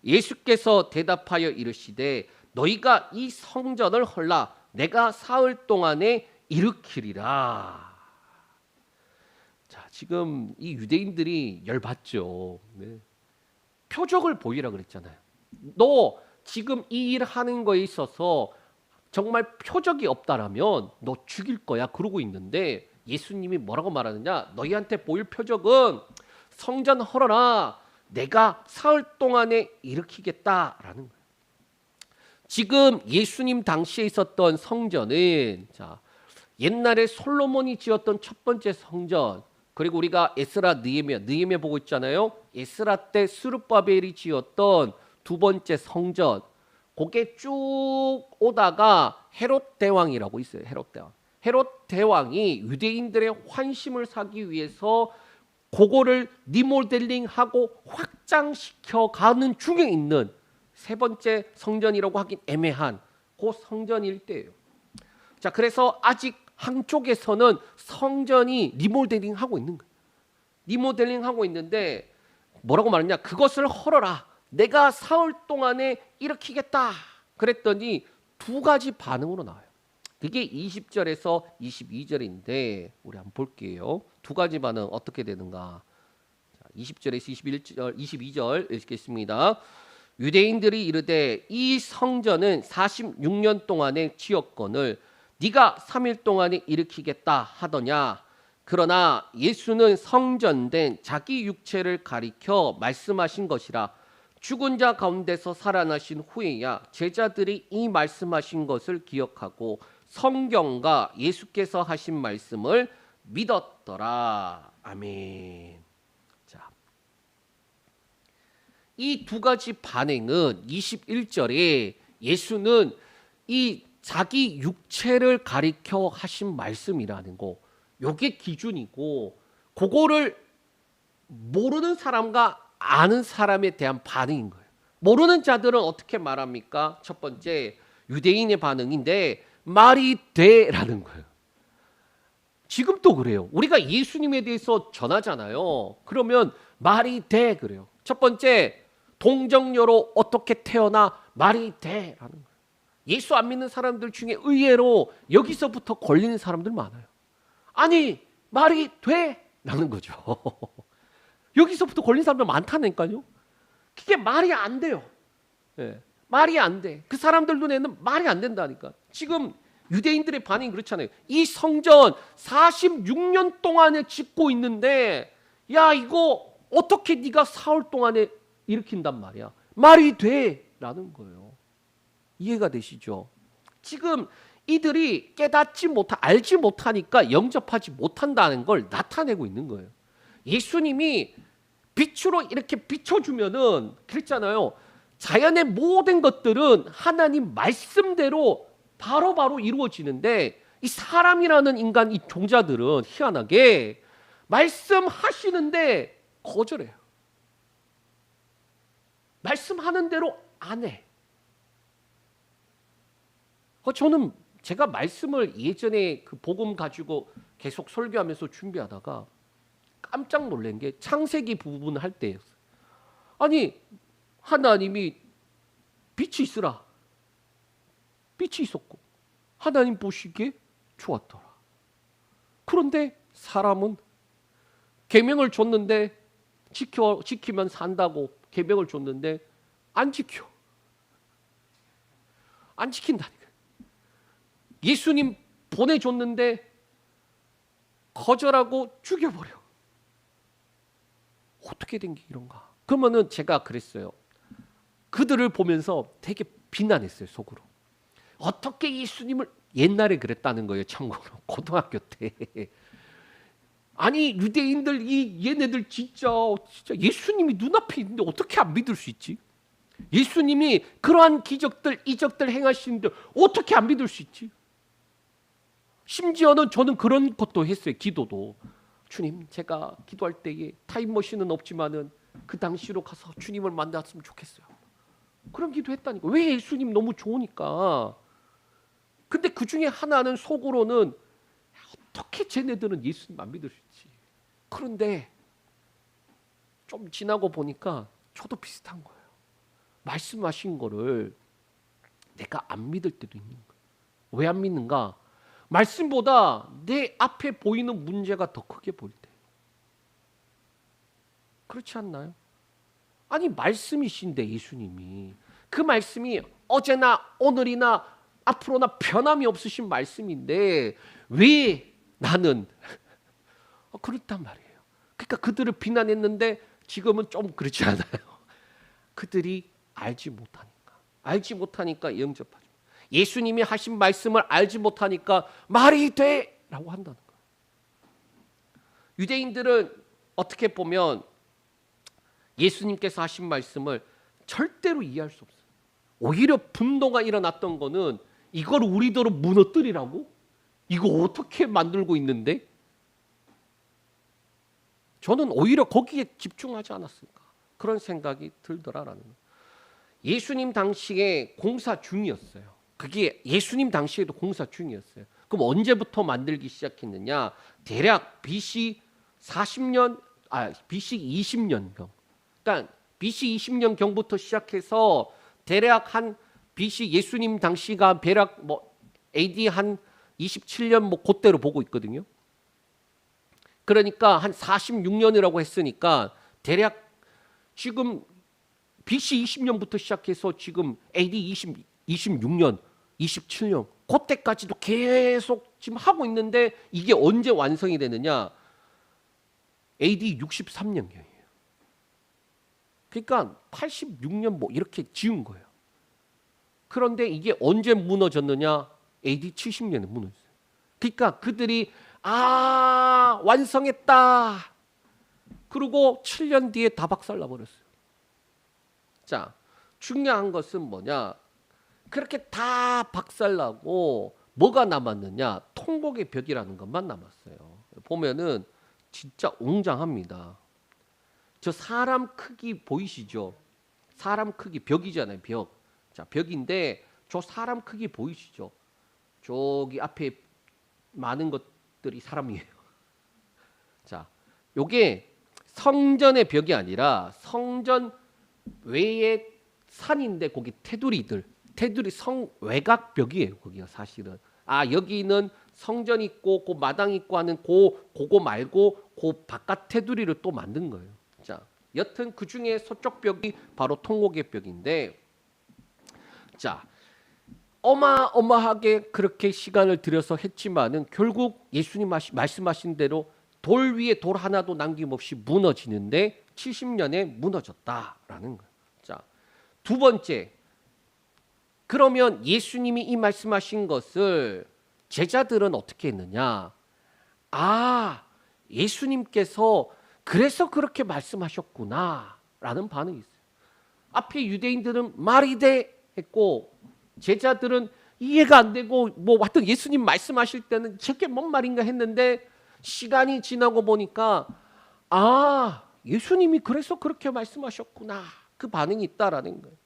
[SPEAKER 1] 예수께서 대답하여 이르시되 너희가 이 성전을 헐라 내가 사흘 동안에 일으키리라. 자, 지금 이 유대인들이 열받죠. 네. 표적을 보이라 그랬잖아요. 너 지금 이 일 하는 거에 있어서 정말 표적이 없다라면 너 죽일 거야 그러고 있는데 예수님이 뭐라고 말하느냐? 너희한테 보일 표적은 성전 헐어라 내가 사흘 동안에 일으키겠다라는 거예요. 지금 예수님 당시에 있었던 성전은 자, 옛날에 솔로몬이 지었던 첫 번째 성전, 그리고 우리가 에스라 느헤미야 보고 있잖아요. 에스라 때 스룹바벨이 지었던 두 번째 성전, 그게 쭉 오다가 헤롯 대왕이라고 있어요. 헤롯 대왕이 유대인들의 환심을 사기 위해서 그거를 리모델링하고 확장시켜 가는 중에 있는 세 번째 성전이라고 하긴 애매한 그 성전일 때예요. 자, 그래서 아직 한쪽에서는 성전이 리모델링하고 있는 거예요. 리모델링하고 있는데 뭐라고 말하냐? 그것을 헐어라. 내가 사흘 동안에 일으키겠다. 그랬더니 두 가지 반응으로 나와요. 그게 20절에서 22절인데 우리 한번 볼게요. 두 가지 반응 어떻게 되는가? 20절에서 22절 읽겠습니다. 유대인들이 이르되 이 성전은 46년 동안의 지었건을 네가 3일 동안에 일으키겠다 하더냐. 그러나 예수는 성전된 자기 육체를 가리켜 말씀하신 것이라. 죽은 자 가운데서 살아나신 후에야 제자들이 이 말씀하신 것을 기억하고 성경과 예수께서 하신 말씀을 믿었더라. 아멘. 자, 이 두 가지 반응은 21절에 예수는 이 자기 육체를 가리켜 하신 말씀이라는 거, 요게 기준이고, 그거를 모르는 사람과 아는 사람에 대한 반응인 거예요. 모르는 자들은 어떻게 말합니까? 첫 번째, 유대인의 반응인데 말이 돼라는 거예요. 지금도 그래요. 우리가 예수님에 대해서 전하잖아요. 그러면 말이 돼 그래요. 첫 번째, 동정녀로 어떻게 태어나 말이 돼라는 거예요. 예수 안 믿는 사람들 중에 의외로 여기서부터 걸리는 사람들 많아요. 아니, 말이 돼라는 거죠. 여기서부터 걸린 사람들 많다니까요. 그게 말이 안 돼요. 네, 말이 안 돼. 그 사람들 눈에는 말이 안 된다니까. 지금 유대인들의 반응이 그렇잖아요. 이 성전 46년 동안에 짓고 있는데 야, 이거 어떻게 네가 사흘 동안에 일으킨단 말이야. 말이 돼라는 거예요. 이해가 되시죠? 지금 이들이 깨닫지 못하, 알지 못하니까 영접하지 못한다는 걸 나타내고 있는 거예요. 예수님이 빛으로 이렇게 비춰주면은 그랬잖아요. 자연의 모든 것들은 하나님 말씀대로 바로바로 이루어지는데 이 사람이라는 인간, 이 종자들은 희한하게 말씀하시는데 거절해요. 말씀하는 대로 안 해. 저는 제가 말씀을 예전에 그 복음 가지고 계속 설교하면서 준비하다가 깜짝 놀란 게 창세기 부분 할 때였어요. 아니, 하나님이 빛이 있으라. 빛이 있었고 하나님 보시기에 좋았더라. 그런데 사람은 계명을 줬는데 지키면 산다고 계명을 줬는데 안 지켜. 안 지킨다니까. 예수님 보내줬는데 거절하고 죽여버려. 어떻게 된 게 이런가? 그러면은 제가 그랬어요. 그들을 보면서 되게 비난했어요, 속으로. 어떻게 예수님을, 옛날에 그랬다는 거예요, 참고로. 고등학교 때. 아니, 유대인들, 얘네들 진짜 예수님이 눈앞에 있는데 어떻게 안 믿을 수 있지? 예수님이 그러한 기적들, 이적들 행하시는데 어떻게 안 믿을 수 있지? 심지어는 저는 그런 것도 했어요, 기도도. 주님, 제가 기도할 때에 타임머신은 없지만은 그 당시로 가서 주님을 만났으면 좋겠어요. 그런 기도했다니까. 왜? 예수님 너무 좋으니까. 근데 그 중에 하나는 속으로는 어떻게 쟤네들은 예수님 안 믿을 수 있지. 그런데 좀 지나고 보니까 저도 비슷한 거예요. 말씀하신 거를 내가 안 믿을 때도 있는 거예요. 왜 안 믿는가? 말씀보다 내 앞에 보이는 문제가 더 크게 보일 때. 그렇지 않나요? 아니 말씀이신데 예수님이 그 말씀이 어제나 오늘이나 앞으로나 변함이 없으신 말씀인데 왜 나는 그렇단 말이에요. 그러니까 그들을 비난했는데 지금은 좀 그렇지 않아요. 그들이 알지 못하니까 영접하죠. 예수님이 하신 말씀을 알지 못하니까 말이 돼라고 한다는 거예요. 유대인들은 어떻게 보면 예수님께서 하신 말씀을 절대로 이해할 수 없어요. 오히려 분노가 일어났던 거는 이걸 우리대로 무너뜨리라고? 이거 어떻게 만들고 있는데? 저는 오히려 거기에 집중하지 않았을까? 그런 생각이 들더라라는 거예요. 예수님 당시에 공사 중이었어요. 그게 예수님 당시에도 공사 중이었어요. 그럼 언제부터 만들기 시작했느냐? 대략 BC 40년, BC 20년경. 그러니까 BC 20년경부터 시작해서 대략 한 BC 예수님 당시가 대략 뭐 AD 한 27년 뭐 그때로 보고 있거든요. 그러니까 한 46년이라고 했으니까 대략 지금 BC 20년부터 시작해서 지금 AD 26년, 27년 그때까지도 계속 지금 하고 있는데 이게 언제 완성이 되느냐? AD 63년경이에요. 그러니까 86년 뭐 이렇게 지은 거예요. 그런데 이게 언제 무너졌느냐? AD 70년에 무너졌어요. 그러니까 그들이 완성했다. 그리고 7년 뒤에 다 박살나 버렸어요. 자, 중요한 것은 뭐냐? 그렇게 다 박살나고 뭐가 남았느냐? 통곡의 벽이라는 것만 남았어요. 보면은 진짜 웅장합니다. 저 사람 크기 보이시죠? 사람 크기 벽이잖아요, 벽. 자, 벽인데 저 사람 크기 보이시죠? 저기 앞에 많은 것들이 사람이에요. 자, 요게 성전의 벽이 아니라 성전 외에 산인데 거기 테두리 성 외곽 벽이에요. 거기가 사실은. 여기는 성전 있고 그 마당 있고 하는 그거 말고 그 바깥 테두리를 또 만든 거예요. 자, 여튼 그 중에 서쪽 벽이 바로 통곡의 벽인데, 자, 어마어마하게 그렇게 시간을 들여서 했지만은 결국 예수님 말씀하신 대로 돌 위에 돌 하나도 남김없이 무너지는데 70년에 무너졌다라는 거예요. 자, 두 번째. 그러면 예수님이 이 말씀하신 것을 제자들은 어떻게 했느냐? 예수님께서 그래서 그렇게 말씀하셨구나라는 반응이 있어요. 앞에 유대인들은 말이 돼 했고 제자들은 이해가 안 되고 뭐 하여튼 예수님 말씀하실 때는 저게 뭔 말인가 했는데 시간이 지나고 보니까 예수님이 그래서 그렇게 말씀하셨구나. 그 반응이 있다라는 거예요.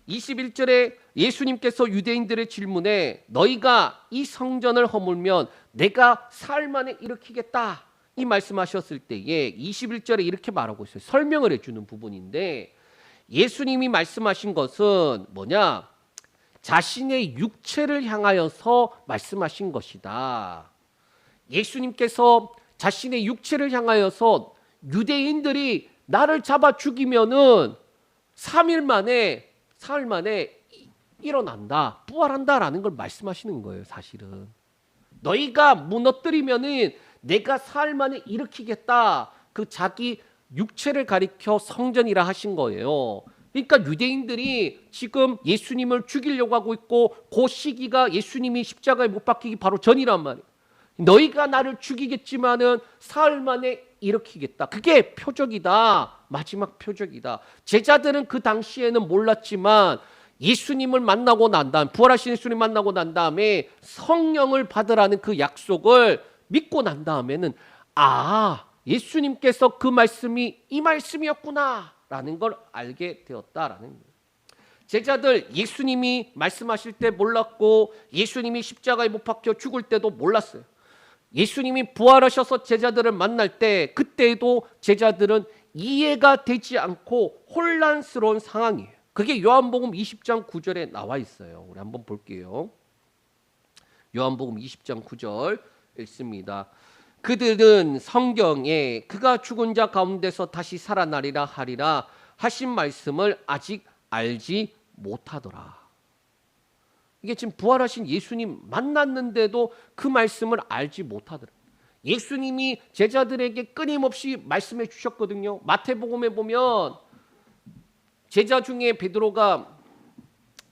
[SPEAKER 1] 21절에 예수님께서 유대인들의 질문에 너희가 이 성전을 허물면 내가 사흘 만에 일으키겠다. 이 말씀하셨을 때에 21절에 이렇게 말하고 있어요. 설명을 해주는 부분인데 예수님이 말씀하신 것은 뭐냐? 자신의 육체를 향하여서 말씀하신 것이다. 예수님께서 자신의 육체를 향하여서 유대인들이 나를 잡아 죽이면은 사흘 만에 일어난다, 부활한다라는 걸 말씀하시는 거예요. 사실은 너희가 무너뜨리면은 내가 사흘 만에 일으키겠다. 그 자기 육체를 가리켜 성전이라 하신 거예요. 그러니까 유대인들이 지금 예수님을 죽이려고 하고 있고 그 시기가 예수님이 십자가에 못 박히기 바로 전이란 말이에요. 너희가 나를 죽이겠지만은 사흘 만에 일으키겠다. 그게 표적이다. 마지막 표적이다. 제자들은 그 당시에는 몰랐지만 예수님을 만나고 난 다음, 부활하신 예수님 만나고 난 다음에 성령을 받으라는 그 약속을 믿고 난 다음에는 예수님께서 그 말씀이 이 말씀이었구나 라는 걸 알게 되었다라는 거예요. 제자들 예수님이 말씀하실 때 몰랐고 예수님이 십자가에 못 박혀 죽을 때도 몰랐어요. 예수님이 부활하셔서 제자들을 만날 때 그때도 제자들은 이해가 되지 않고 혼란스러운 상황이에요. 그게 요한복음 20장 9절에 나와 있어요. 우리 한번 볼게요. 요한복음 20장 9절 읽습니다. 그들은 성경에 그가 죽은 자 가운데서 다시 살아나리라 하리라 하신 말씀을 아직 알지 못하더라. 이게 지금 부활하신 예수님 만났는데도 그 말씀을 알지 못하더라. 예수님이 제자들에게 끊임없이 말씀해 주셨거든요. 마태복음에 보면 제자 중에 베드로가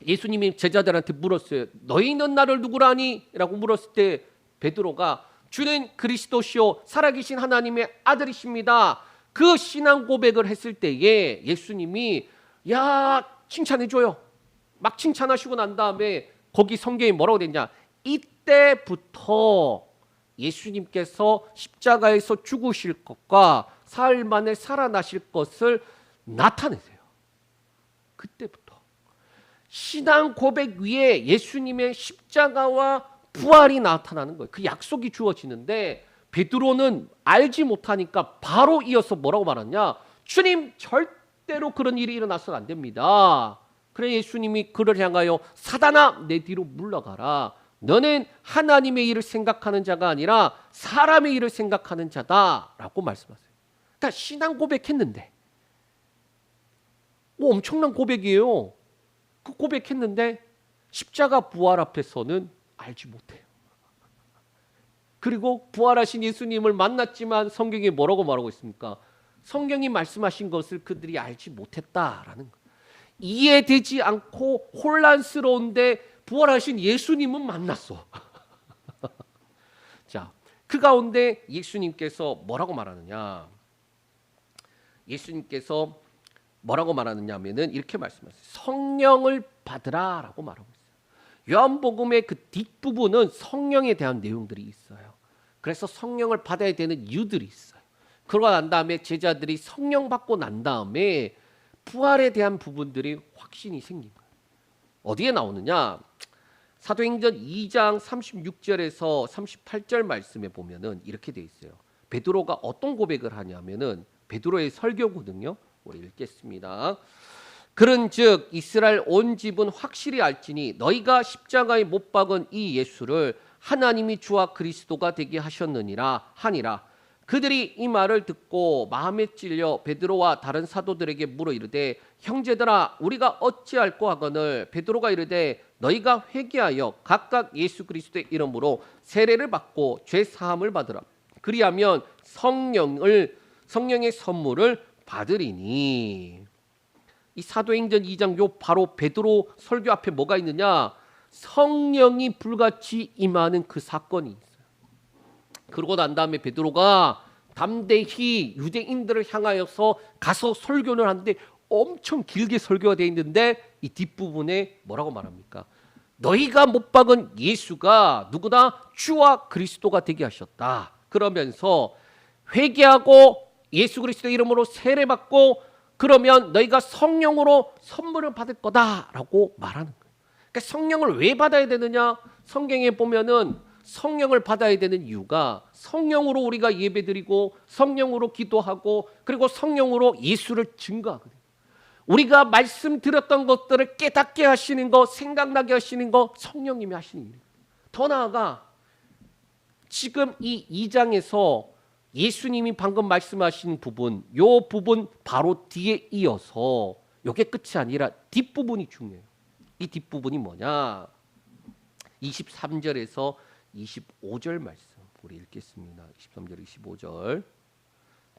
[SPEAKER 1] 예수님이 제자들한테 물었어요. 너희는 나를 누구라니? 라고 물었을 때 베드로가 주는 그리스도시요 살아계신 하나님의 아들이십니다. 그 신앙 고백을 했을 때에 예수님이 야 칭찬해줘요. 막 칭찬하시고 난 다음에 거기 성경에 뭐라고 되냐? 이때부터 예수님께서 십자가에서 죽으실 것과 사흘 만에 살아나실 것을 나타내세요. 그때부터 신앙 고백 위에 예수님의 십자가와 부활이 나타나는 거예요. 그 약속이 주어지는데 베드로는 알지 못하니까 바로 이어서 뭐라고 말하냐? 주님 절대로 그런 일이 일어나서는 안 됩니다. 그래 예수님이 그를 향하여 사단아 내 뒤로 물러가라. 너는 하나님의 일을 생각하는 자가 아니라 사람의 일을 생각하는 자다라고 말씀하세요. 그러니까 신앙 고백했는데 엄청난 고백이에요. 그 고백했는데 십자가 부활 앞에서는 알지 못해요. 그리고 부활하신 예수님을 만났지만 성경이 뭐라고 말하고 있습니까? 성경이 말씀하신 것을 그들이 알지 못했다라는 거예요. 이해되지 않고 혼란스러운데 부활하신 예수님은 만났어. 자, 그 가운데 예수님께서 뭐라고 말하느냐? 예수님께서 뭐라고 말하느냐 하면은 이렇게 말씀하세요. 성령을 받으라라고 말하고 있어요. 요한복음의 그 뒷부분은 성령에 대한 내용들이 있어요. 그래서 성령을 받아야 되는 이유들이 있어요. 그러고 난 다음에 제자들이 성령 받고 난 다음에 부활에 대한 부분들이 확신이 생긴 거예요. 어디에 나오느냐? 사도행전 2장 36절에서 38절 말씀에 보면은 이렇게 돼 있어요. 베드로가 어떤 고백을 하냐면은 베드로의 설교거든요. 우리 읽겠습니다. 그런즉 이스라엘 온 집은 확실히 알지니 너희가 십자가에 못 박은 이 예수를 하나님이 주와 그리스도가 되게 하셨느니라 하니라. 그들이 이 말을 듣고 마음에 찔려 베드로와 다른 사도들에게 물어 이르되 형제들아 우리가 어찌할꼬 하거늘 베드로가 이르되 너희가 회개하여 각각 예수 그리스도의 이름으로 세례를 받고 죄 사함을 받으라. 그리하면 성령의 선물을 받으리니. 이 사도행전 2장 요 바로 베드로 설교 앞에 뭐가 있느냐? 성령이 불같이 임하는 그 사건이 있어요. 그러고 난 다음에 베드로가 담대히 유대인들을 향하여서 가서 설교를 하는데 엄청 길게 설교가 되어 있는데 이 뒷부분에 뭐라고 말합니까? 너희가 못 박은 예수가 누구다? 주와 그리스도가 되게 하셨다. 그러면서 회개하고 예수 그리스도의 이름으로 세례받고 그러면 너희가 성령으로 선물을 받을 거다라고 말하는 거예요. 그러니까 성령을 왜 받아야 되느냐? 성경에 보면은 성령을 받아야 되는 이유가 성령으로 우리가 예배드리고 성령으로 기도하고 그리고 성령으로 예수를 증거하거든요. 우리가 말씀드렸던 것들을 깨닫게 하시는 거, 생각나게 하시는 거 성령님이 하시는 일이에요. 더 나아가 지금 이 2장에서 예수님이 방금 말씀하신 부분, 요 부분 바로 뒤에 이어서 이게 끝이 아니라 뒷부분이 중요해요. 이 뒷부분이 뭐냐? 23절에서 25절 말씀 우리 읽겠습니다. 23절 25절.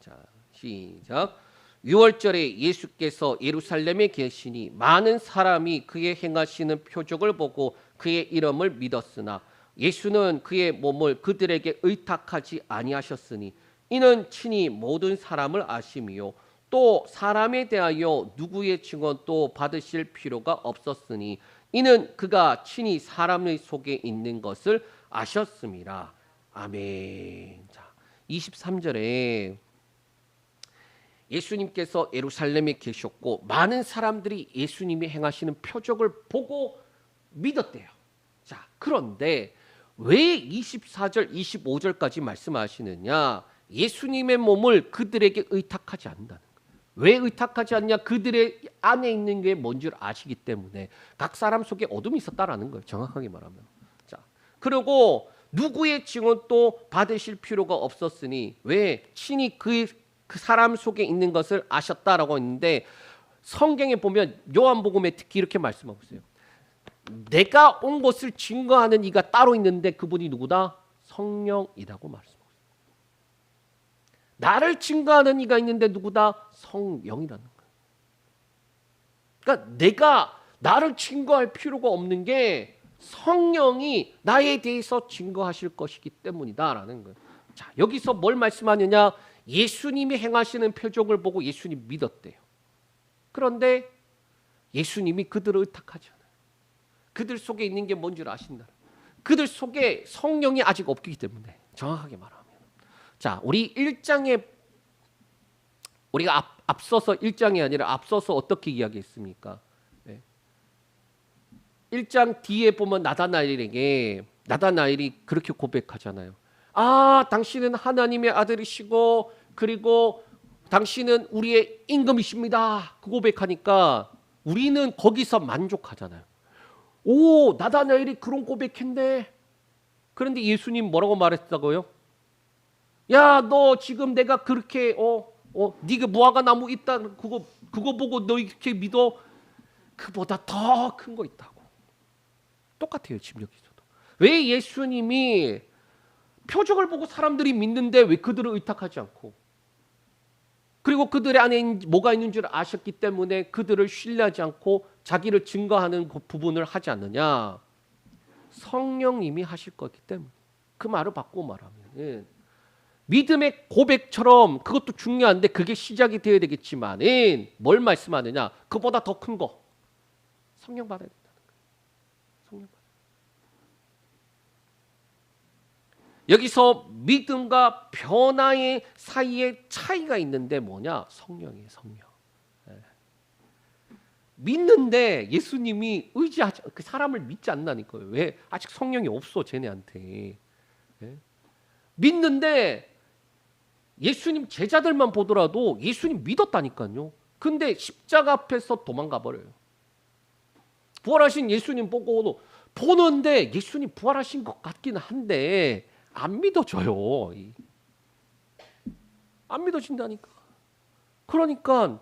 [SPEAKER 1] 자, 시작. 6월절에 예수께서 예루살렘에 계시니 많은 사람이 그의 행하시는 표적을 보고 그의 이름을 믿었으나 예수는 그의 몸을 그들에게 의탁하지 아니하셨으니 이는 친히 모든 사람을 아심이요 또 사람에 대하여 누구의 증언도 받으실 필요가 없었으니 이는 그가 친히 사람의 속에 있는 것을 아셨음이라. 아멘. 자, 23절에 예수님께서 예루살렘에 계셨고 많은 사람들이 예수님이 행하시는 표적을 보고 믿었대요. 자, 그런데 왜 24절, 25절까지 말씀하시느냐? 예수님의 몸을 그들에게 의탁하지 않는다는 거예요. 왜 의탁하지 않냐? 그들의 안에 있는 게 뭔 줄 아시기 때문에. 각 사람 속에 어둠이 있었다라는 거예요. 정확하게 말하면. 자, 그리고 누구의 증언도 받으실 필요가 없었으니 왜 친히 그 사람 속에 있는 것을 아셨다라고 했는데, 성경에 보면 요한복음에 특히 이렇게 말씀하고 있어요. 내가 온 것을 증거하는 이가 따로 있는데 그분이 누구다? 성령이라고 말씀하고 있어요. 나를 증거하는 이가 있는데 누구다? 성령이라는 거예요. 그러니까 내가 나를 증거할 필요가 없는 게 성령이 나에 대해서 증거하실 것이기 때문이다라는 거예요. 자, 여기서 뭘 말씀하느냐? 예수님이 행하시는 표적을 보고 예수님 믿었대요. 그런데 예수님이 그들을 의탁하지 않아요. 그들 속에 있는 게 뭔 줄 아신다. 그들 속에 성령이 아직 없기 때문에. 정확하게 말하면. 자, 우리 1장에 우리가 앞서서 1장이 아니라 앞서서 어떻게 이야기했습니까? 1장 뒤에 보면 나다나엘이 그렇게 고백하잖아요. 아, 당신은 하나님의 아들이시고 그리고 당신은 우리의 임금이십니다. 그 고백하니까 우리는 거기서 만족하잖아요. 오, 나다나엘이 그런 고백했네. 그런데 예수님 뭐라고 말했다고요? 야, 너 지금 내가 그렇게 네가 무화과 나무 있다 그거 보고 너 이렇게 믿어? 그보다 더 큰 거 있다고. 똑같아요, 지금 여기서도. 왜 예수님이 표적을 보고 사람들이 믿는데 왜 그들을 의탁하지 않고, 그리고 그들의 안에 뭐가 있는 줄 아셨기 때문에 그들을 신뢰하지 않고 자기를 증거하는 그 부분을 하지 않느냐? 성령님이 하실 거기 때문에. 그 말을 바꾸고 말하면 믿음의 고백처럼 그것도 중요한데 그게 시작이 되어야 되겠지만 뭘 말씀하느냐? 그보다 더 큰 거. 성령 받아야 된다는 거예요. 성령 받아야. 여기서 믿음과 변화의 사이에 차이가 있는데 뭐냐? 성령이에요, 성령. 믿는데 예수님이 의지하지, 그 사람을 믿지 않나니까요. 왜? 아직 성령이 없어, 쟤네한테. 믿는데 예수님 제자들만 보더라도 예수님 믿었다니까요. 근데 십자가 앞에서 도망가 버려요. 부활하신 예수님 보고 보는데 예수님 부활하신 것 같긴 한데 안 믿어져요. 안 믿어진다니까. 그러니까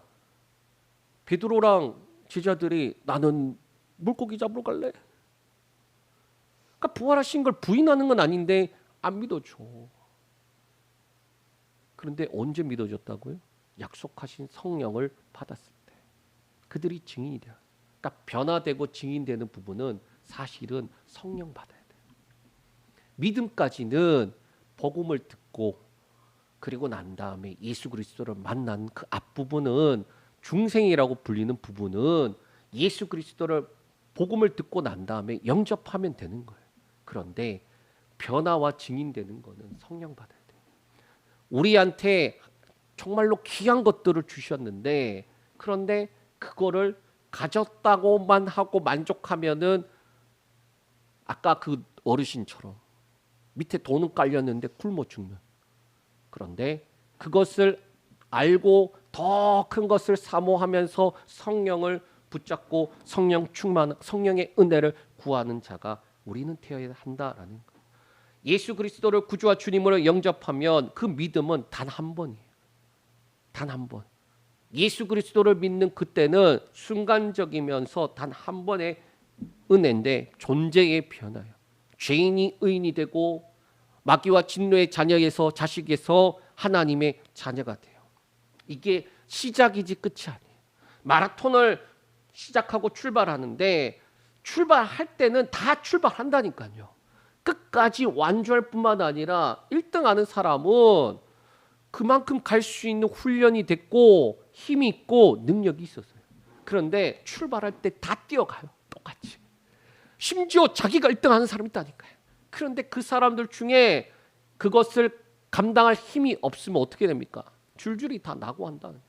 [SPEAKER 1] 베드로랑 제자들이 나는 물고기 잡으러 갈래. 그러니까 부활하신 걸 부인하는 건 아닌데 안 믿어줘. 그런데 언제 믿어졌다고요? 약속하신 성령을 받았을 때. 그들이 증인이 돼요. 그러니까 변화되고 증인되는 부분은 사실은 성령 받아야 돼요. 믿음까지는 복음을 듣고 그리고 난 다음에 예수 그리스도를 만난 그 앞부분은, 중생이라고 불리는 부분은 예수 그리스도를 복음을 듣고 난 다음에 영접하면 되는 거예요. 그런데 변화와 증인되는 거는 성령 받아야 돼요. 우리한테 정말로 귀한 것들을 주셨는데 그런데 그거를 가졌다고만 하고 만족하면은 아까 그 어르신처럼 밑에 돈은 깔렸는데 굶어 죽는. 그런데 그것을 알고 더 큰 것을 사모하면서 성령을 붙잡고 성령 충만, 성령의 은혜를 구하는 자가 우리는 되어야 한다라는 거예요. 예수 그리스도를 구주와 주님으로 영접하면 그 믿음은 단 한 번이에요. 단 한 번. 예수 그리스도를 믿는 그때는 순간적이면서 단 한 번의 은혜인데 존재의 변화예요. 죄인이 의인이 되고 마귀와 진노의 자녀에서 자식에서 하나님의 자녀가 돼요. 이게 시작이지 끝이 아니에요. 마라톤을 시작하고 출발하는데 출발할 때는 다 출발한다니까요. 끝까지 완주할 뿐만 아니라 1등 하는 사람은 그만큼 갈 수 있는 훈련이 됐고 힘이 있고 능력이 있었어요. 그런데 출발할 때 다 뛰어가요. 똑같이. 심지어 자기가 1등 하는 사람이 있다니까요. 그런데 그 사람들 중에 그것을 감당할 힘이 없으면 어떻게 됩니까? 줄줄이 다 나고 한다는 거예요.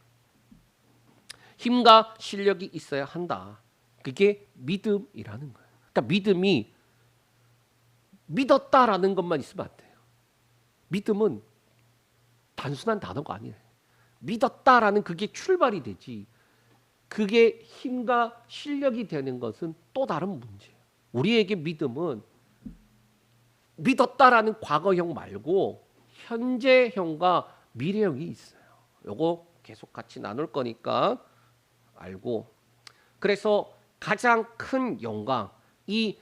[SPEAKER 1] 힘과 실력이 있어야 한다. 그게 믿음이라는 거예요. 그러니까 믿음이 믿었다라는 것만 있으면 안 돼요. 믿음은 단순한 단어가 아니에요. 믿었다라는 그게 출발이 되지. 그게 힘과 실력이 되는 것은 또 다른 문제예요. 우리에게 믿음은 믿었다라는 과거형 말고 현재형과 미래형이 있어요. 요거 계속 같이 나눌 거니까 알고. 그래서 가장 큰 영광, 이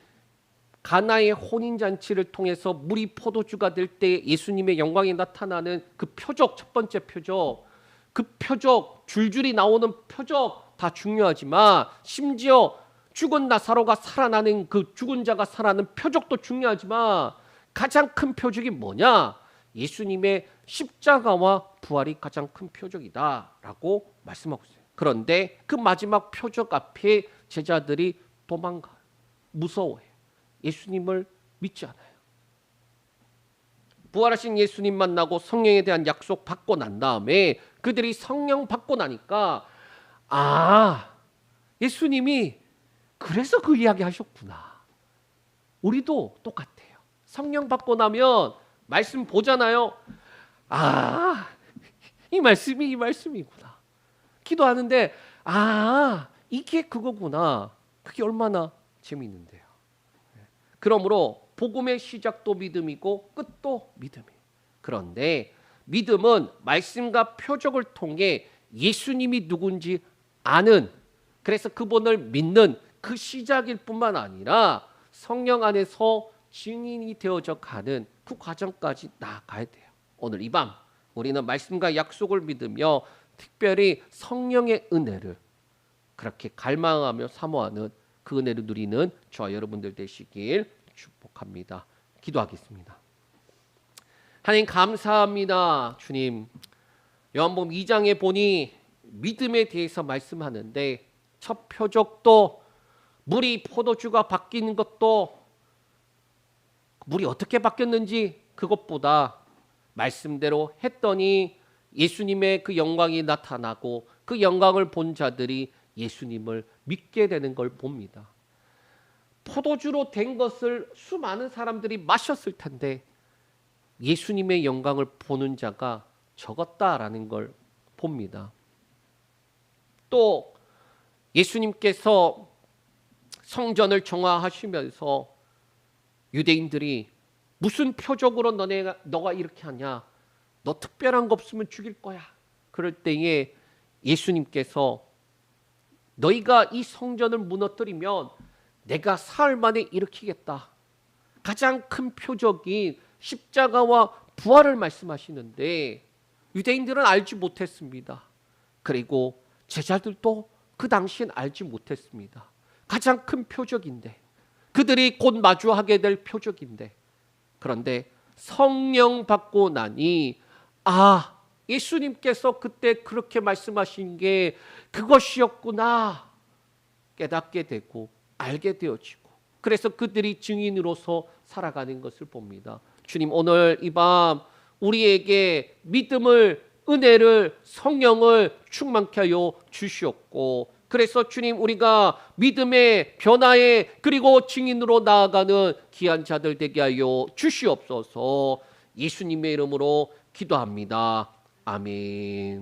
[SPEAKER 1] 가나의 혼인잔치를 통해서 물이 포도주가 될 때 예수님의 영광이 나타나는 그 표적, 첫 번째 표적, 그 표적, 줄줄이 나오는 표적 다 중요하지만 심지어 죽은 나사로가 살아나는 그 죽은 자가 살아나는 표적도 중요하지만 가장 큰 표적이 뭐냐? 예수님의 십자가와 부활이 가장 큰 표적이다라고 말씀하고 있어요. 그런데 그 마지막 표적 앞에 제자들이 도망가요. 무서워해요. 예수님을 믿지 않아요. 부활하신 예수님 만나고 성령에 대한 약속 받고 난 다음에 그들이 성령 받고 나니까 예수님이 그래서 그 이야기 하셨구나. 우리도 똑같아요. 성령 받고 나면 말씀 보잖아요. 이 말씀이 이 말씀이구나. 기도하는데 이게 그거구나. 그게 얼마나 재미있는데요. 그러므로 복음의 시작도 믿음이고 끝도 믿음이에요. 그런데 믿음은 말씀과 표적을 통해 예수님이 누군지 아는, 그래서 그분을 믿는 그 시작일 뿐만 아니라 성령 안에서 증인이 되어져 가는 그 과정까지 나아가야 돼요. 오늘 이 밤 우리는 말씀과 약속을 믿으며 특별히 성령의 은혜를 그렇게 갈망하며 사모하는 그 은혜를 누리는 저와 여러분들 되시길 축복합니다. 기도하겠습니다. 하나님 감사합니다. 주님, 요한복음 2장에 보니 믿음에 대해서 말씀하는데 첫 표적도 물이 포도주가 바뀌는 것도 물이 어떻게 바뀌었는지 그것보다 말씀대로 했더니 예수님의 그 영광이 나타나고 그 영광을 본 자들이 예수님을 믿게 되는 걸 봅니다. 포도주로 된 것을 수많은 사람들이 마셨을 텐데 예수님의 영광을 보는 자가 적었다라는 걸 봅니다. 또 예수님께서 성전을 정화하시면서 유대인들이 무슨 표적으로 너가 이렇게 하냐? 너 특별한 거 없으면 죽일 거야. 그럴 때에 예수님께서 너희가 이 성전을 무너뜨리면 내가 사흘 만에 일으키겠다. 가장 큰 표적인 십자가와 부활을 말씀하시는데 유대인들은 알지 못했습니다. 그리고 제자들도 그 당시엔 알지 못했습니다. 가장 큰 표적인데, 그들이 곧 마주하게 될 표적인데, 그런데 성령 받고 나니 예수님께서 그때 그렇게 말씀하신 게 그것이었구나 깨닫게 되고 알게 되어지고, 그래서 그들이 증인으로서 살아가는 것을 봅니다. 주님, 오늘 이 밤 우리에게 믿음을, 은혜를, 성령을 충만케 하여 주시옵고, 그래서 주님, 우리가 믿음의 변화에 그리고 증인으로 나아가는 귀한 자들 되게 하여 주시옵소서. 예수님의 이름으로 기도합니다. 아멘.